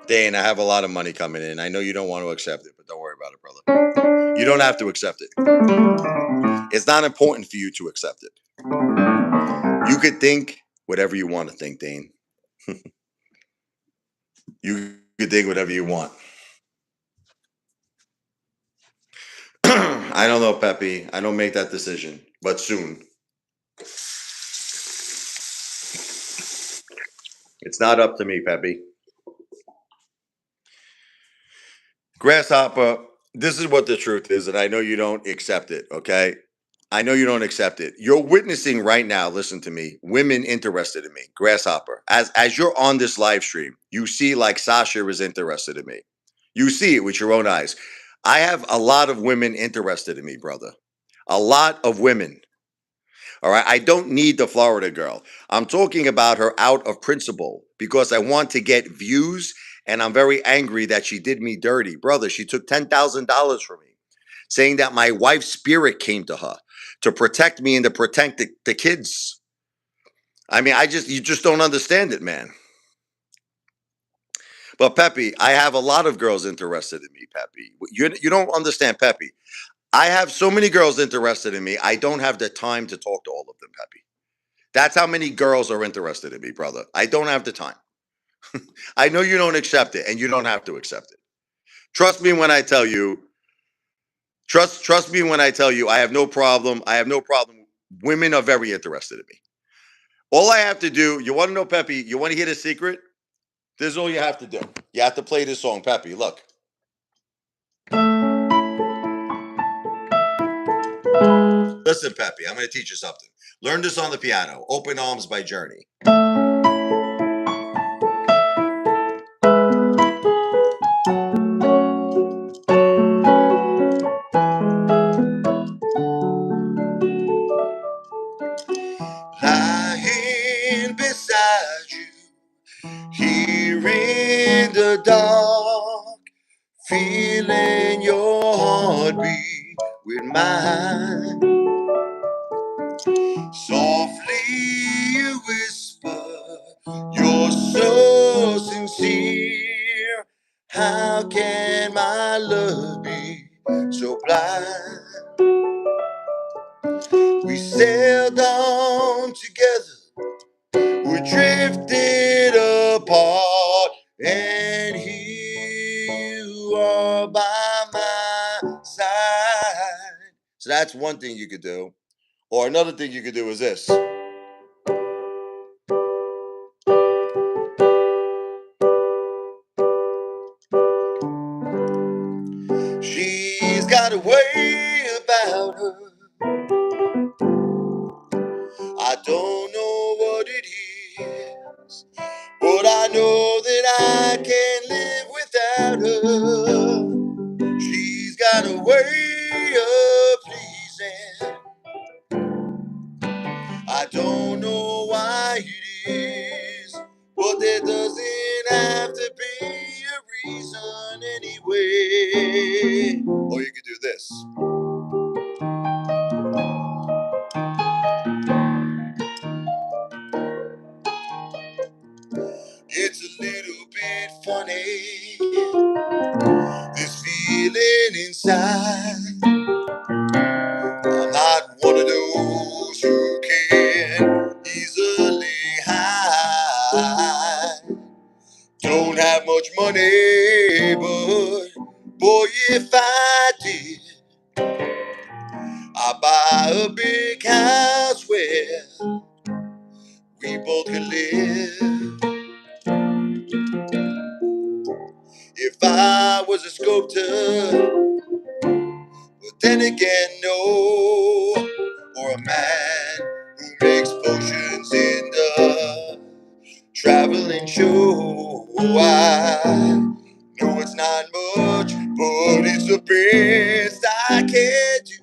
Dane, I have a lot of money coming in. I know you don't want to accept it, but don't worry about it, brother. You don't have to accept it. It's not important for you to accept it. You could think whatever you want to think, Dane. You could think whatever you want. I don't know, Peppy. I don't make that decision, but soon. It's not up to me, Peppy. Grasshopper, this is what the truth is, and I know you don't accept it, okay? I know you don't accept it. You're witnessing right now, listen to me, women interested in me. Grasshopper, as you're on this live stream, you see like Sasha is interested in me. You see it with your own eyes. I have a lot of women interested in me, brother. A lot of women. All right. I don't need the Florida girl. I'm talking about her out of principle because I want to get views and I'm very angry that she did me dirty. Brother, she took $10,000 from me, saying that my wife's spirit came to her to protect me and to protect the kids. I mean, you just don't understand it, man. But Peppy, I have a lot of girls interested in me, Peppy. You don't understand, Peppy. I have so many girls interested in me. I don't have the time to talk to all of them, Peppy. That's how many girls are interested in me, brother. I don't have the time. I know you don't accept it, and you don't have to accept it. Trust me when I tell you. Trust me when I tell you. I have no problem. I have no problem. Women are very interested in me. All I have to do. You want to know, Peppy? You want to hear the secret? This is all you have to do. You have to play this song, Peppy. Look. Listen, Peppy. I'm going to teach you something. Learn this on the piano. Open Arms by Journey. Lying beside you, here in the dark, feeling your heartbeat with mine. Softly you whisper, you're so sincere. How can my love be so blind? We sailed on together, we drifted apart, and here you are by my side. So that's one thing you could do. Or another thing you could do is this. She's got a way about her. I don't know what it is, but I know that I can't live without her. She's got a way of pleasing. I don't know why it is, but there doesn't have to be a reason anyway. Or you could do this. It's a little bit funny, this feeling inside. I'm not one of those who can easily hide. Don't have much money, but boy, if I did, I'd buy a big house where we both could live. If I was a sculptor, but then again, no. Or a man who makes potions in the traveling show. I know it's not much, but it's the best I can do.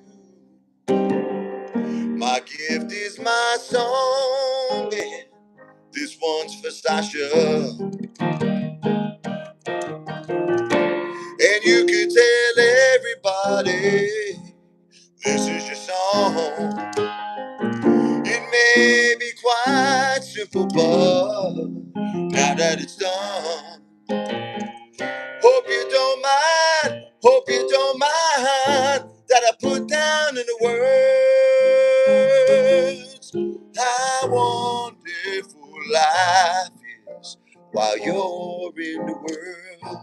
My gift is my song, and this one's for Sasha. And you could tell everybody this is your song. It may be quite simple, but now that it's done, hope you don't mind, while you're in the world.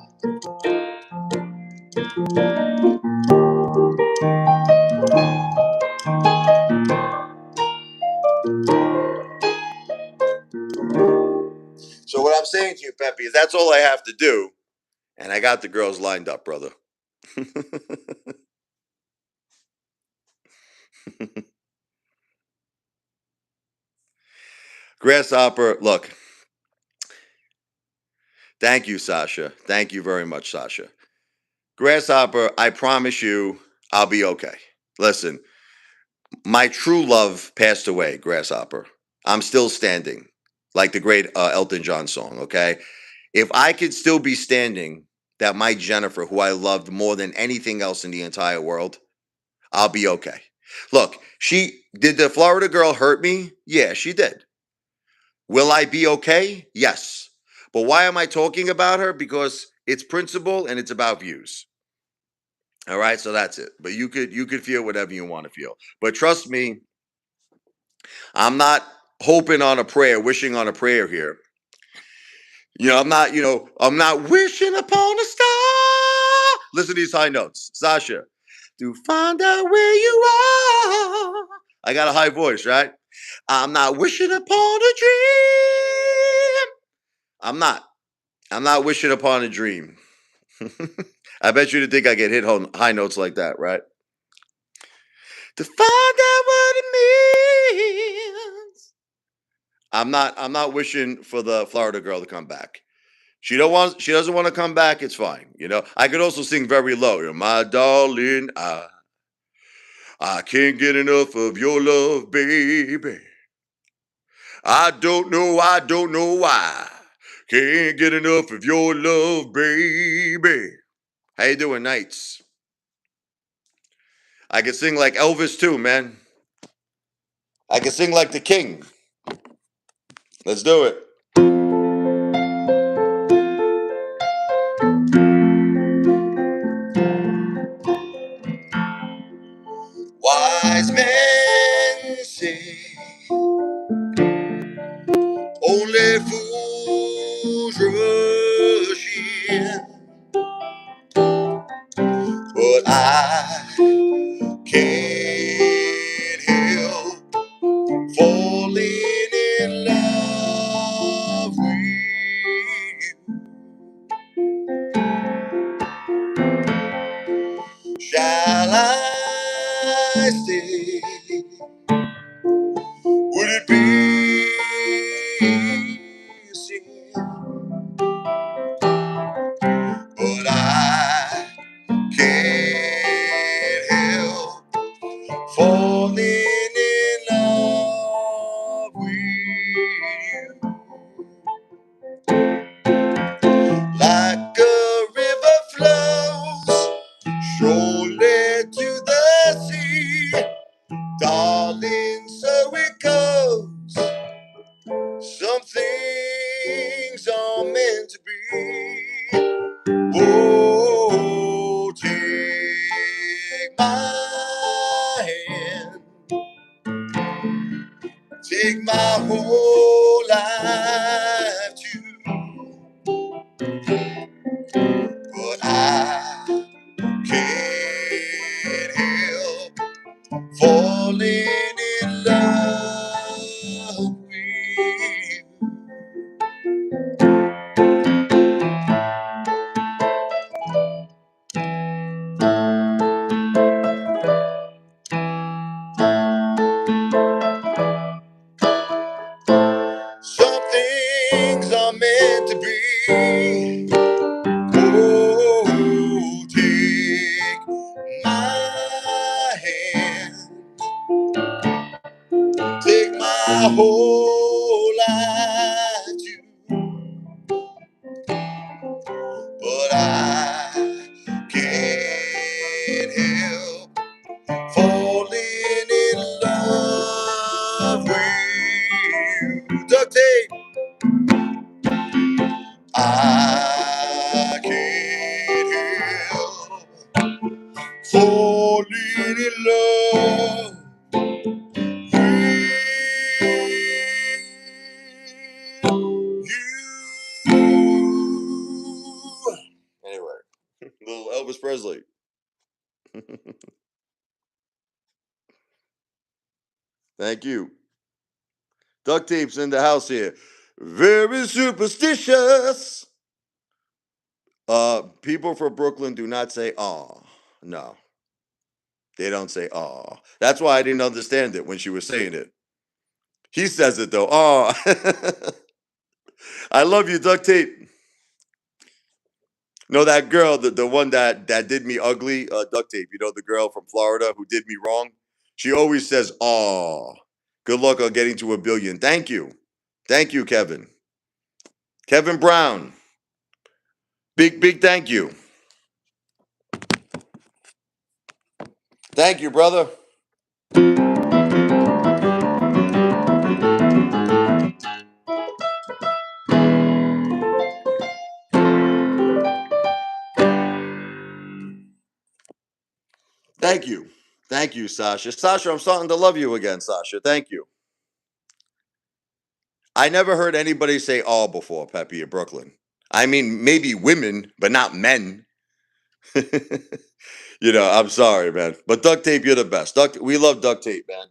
So what I'm saying to you, Peppy, is that's all I have to do, and I got the girls lined up, brother. Grasshopper, look. Thank you, Sasha. Thank you very much, Sasha. Grasshopper, I promise you, I'll be okay. Listen, my true love passed away, Grasshopper. I'm still standing, like the great Elton John song, okay? If I could still be standing, that my Jennifer, who I loved more than anything else in the entire world, I'll be okay. Look, she did the Florida girl hurt me? Yeah, she did. Will I be okay? Yes. But why am I talking about her? Because it's principle and it's about views. All right, so that's it. But you could feel whatever you want to feel. But trust me, I'm not hoping on a prayer, wishing on a prayer here. I'm not wishing upon a star. Listen to these high notes. Sasha, to find out where you are. I got a high voice, right? I'm not wishing upon a dream. I'm not. I'm not wishing upon a dream. I bet you didn't think I get hit high notes like that, right? To find out what it means. I'm not wishing for the Florida girl to come back. She doesn't want to come back, it's fine. I could also sing very low. My darling, I can't get enough of your love, baby. I don't know why. Can't get enough of your love, baby. How you doing, Nights? I can sing like Elvis too, man. I can sing like the king. Let's do it. Wise men say only fools rush in, but I can't help falling in love with you. Shall I stay? Would it be a sin? But I can't help falling in love with you. Like a river flows surely to the sea, darling, so it goes. Some things are meant to be. Oh, take my hand, take my whole life too, but I can't help falling in love with you. Some things are meant to be. Oh, Elvis Presley. Thank you. Duct tape's in the house here. Very superstitious. People from Brooklyn do not say "aw." No, they don't say "aw." That's why I didn't understand it when she was saying it. He says it though. "Aw." I love you, duct tape. No, that girl, the one that did me ugly, duct tape. You know, the girl from Florida who did me wrong. She always says "aw." Good luck on getting to 1 billion. Thank you, Kevin. Kevin Brown. Big thank you. Thank you, brother. Thank you. Thank you, Sasha. Sasha, I'm starting to love you again, Sasha. Thank you. I never heard anybody say all before, Peppy in Brooklyn. I mean, maybe women, but not men. I'm sorry, man. But duct tape, you're the best. We love duct tape, man.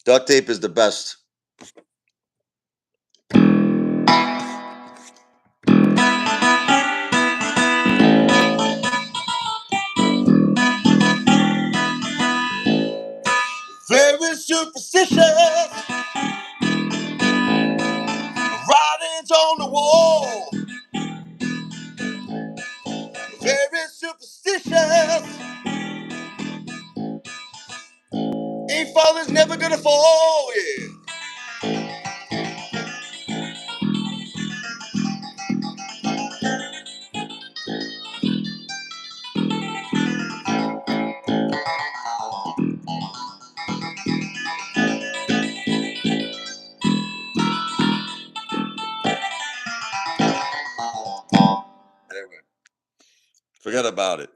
Duct tape is the best. Very superstitious. Writings on the wall. Very superstitious. Ain't father's never gonna fall, yeah. Anyway, forget about it.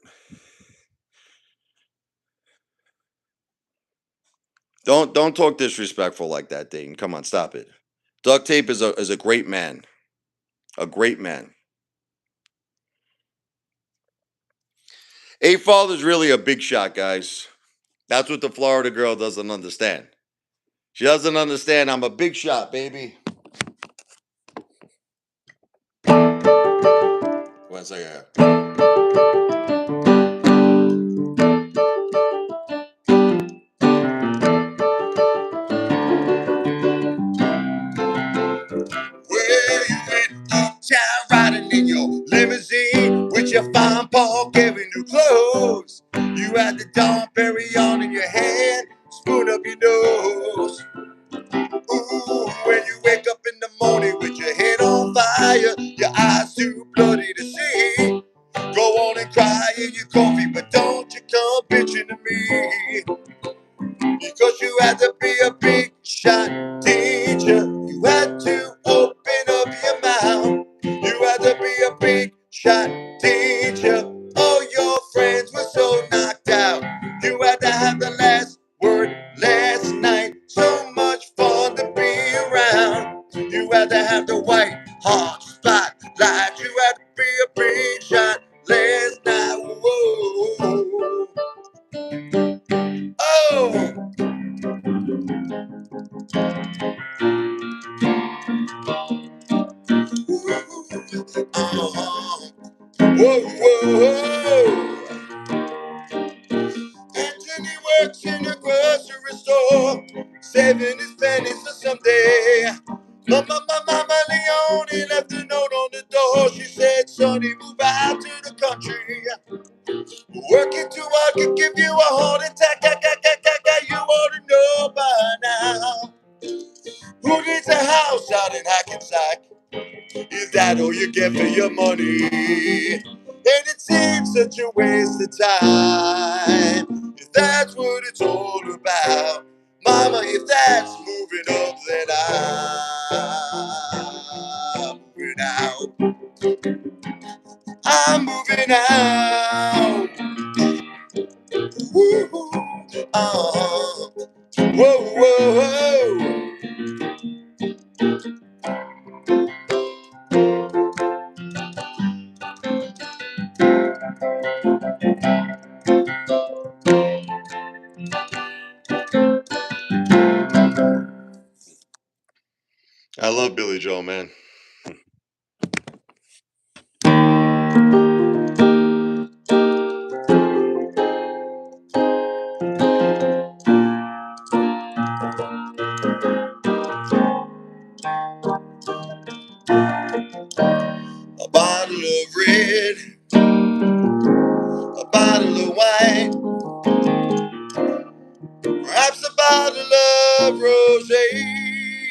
Don't talk disrespectful like that, Dayton. Come on, stop it. Duct tape is a great man. A great man. A father's really a big shot, guys. That's what the Florida girl doesn't understand. She doesn't understand I'm a big shot, baby. One second. Where you in uptown riding in your limousine with your fine Paul giving new clothes. You had the Dom Perignon in your hand, spoon up your nose. Ooh, when you wake up in the morning with your head on fire, your eyes too bloody to see. Go on and cry in your coffee, but don't you come bitching to me. Because you had to be a big shot teacher. You had to open up your mouth. You had to be a big shot teacher. All your friends were so knocked out. You had to have the last word last night. So much fun to be around. You had to have the white hot spotlight. You had to be a big shot last night. Whoa. Oh. Uh-huh. Whoa, whoa, whoa. Anthony works in a grocery store, saving his pennies for someday. Mama Leone left a note on the door. She said, "Sonny, move out to the country. Working too hard could give you a heart attack. You ought to know by now. Who needs a house out in Hackensack? Is that all you get for your money? And it seems such a waste of time. If that's what it's all about, Mama, if that's moving up, then I'm moving out. I'm moving out. Woo-hoo. Uh-huh. Whoa, whoa, whoa. Joe, man. A bottle of red, a bottle of wine, perhaps a bottle of rosé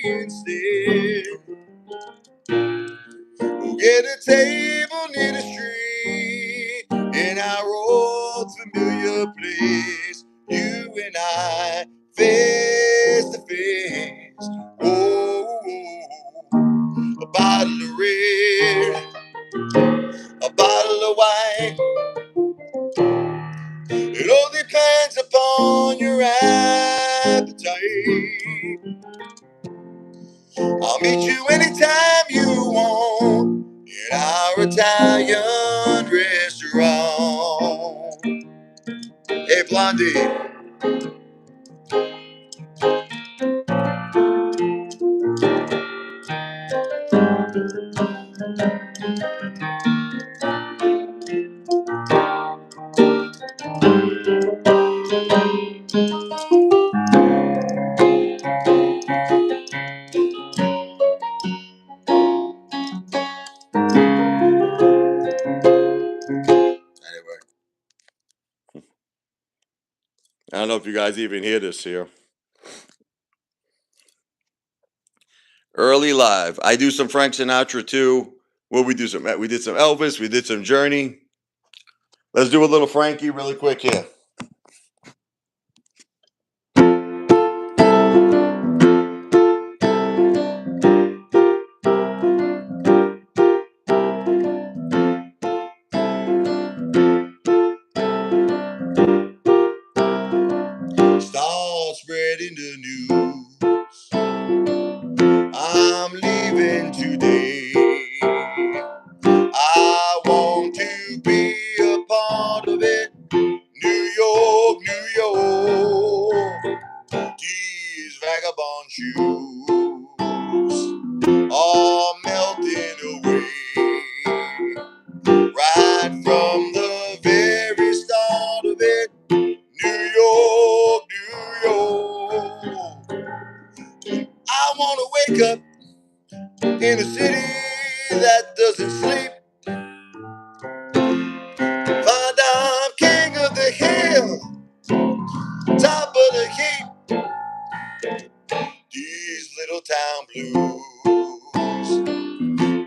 instead. We'll get a table near the street in our old familiar place. You and I, face to face. Oh, a bottle of red, a bottle of wine. It all depends upon your appetite. I'll meet you anytime you want in our Italian restaurant. Hey, Blondie. Anyway, I don't know if you guys even hear this here. Early live. I do some Frank Sinatra too. Well, we did some Elvis, we did some Journey. Let's do a little Frankie really quick here. Start spreading the news. I'm leaving today. I want to be a part of it. New York, New York. These vagabond shoes are melting away. Right from the very start of it. New York, New York. I want to wake up in a city that doesn't sleep. Find I'm king of the hill, top of the heap. These little town blues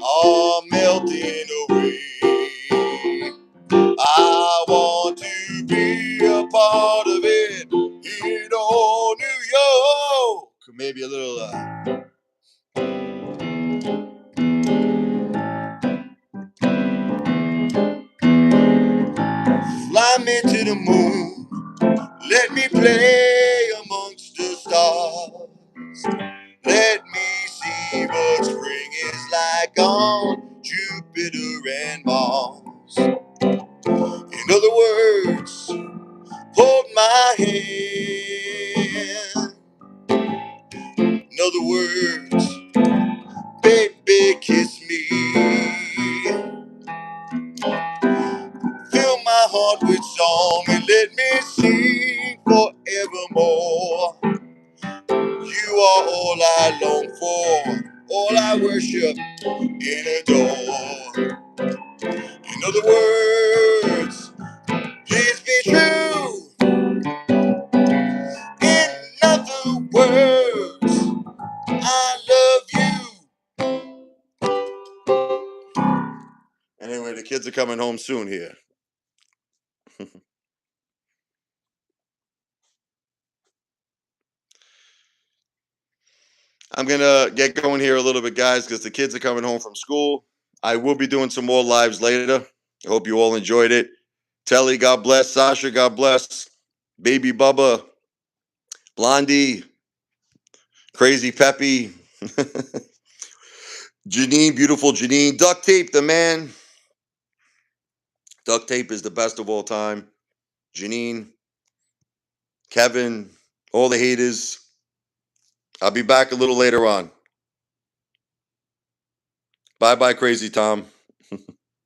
are melting away. I want to be a part of it in old New York. Maybe a little fly me to the moon. Let me play amongst the stars. Let me see what spring is like on Jupiter and Mars. In other words, hold my hand. In other words, baby, kiss me. Fill my heart with song and let me sing forevermore. You are all I long for, all I worship and adore. In other words, please be true. In other words, I love you. Anyway, the kids are coming home soon here. I'm going to get going here a little bit, guys, because the kids are coming home from school. I will be doing some more lives later. I hope you all enjoyed it. Telly, God bless. Sasha, God bless. Baby Bubba, Blondie, Crazy Peppy, Janine, beautiful Janine. Duct Tape, the man. Duct Tape is the best of all time. Janine, Kevin, all the haters. I'll be back a little later on. Bye bye, Crazy Tom.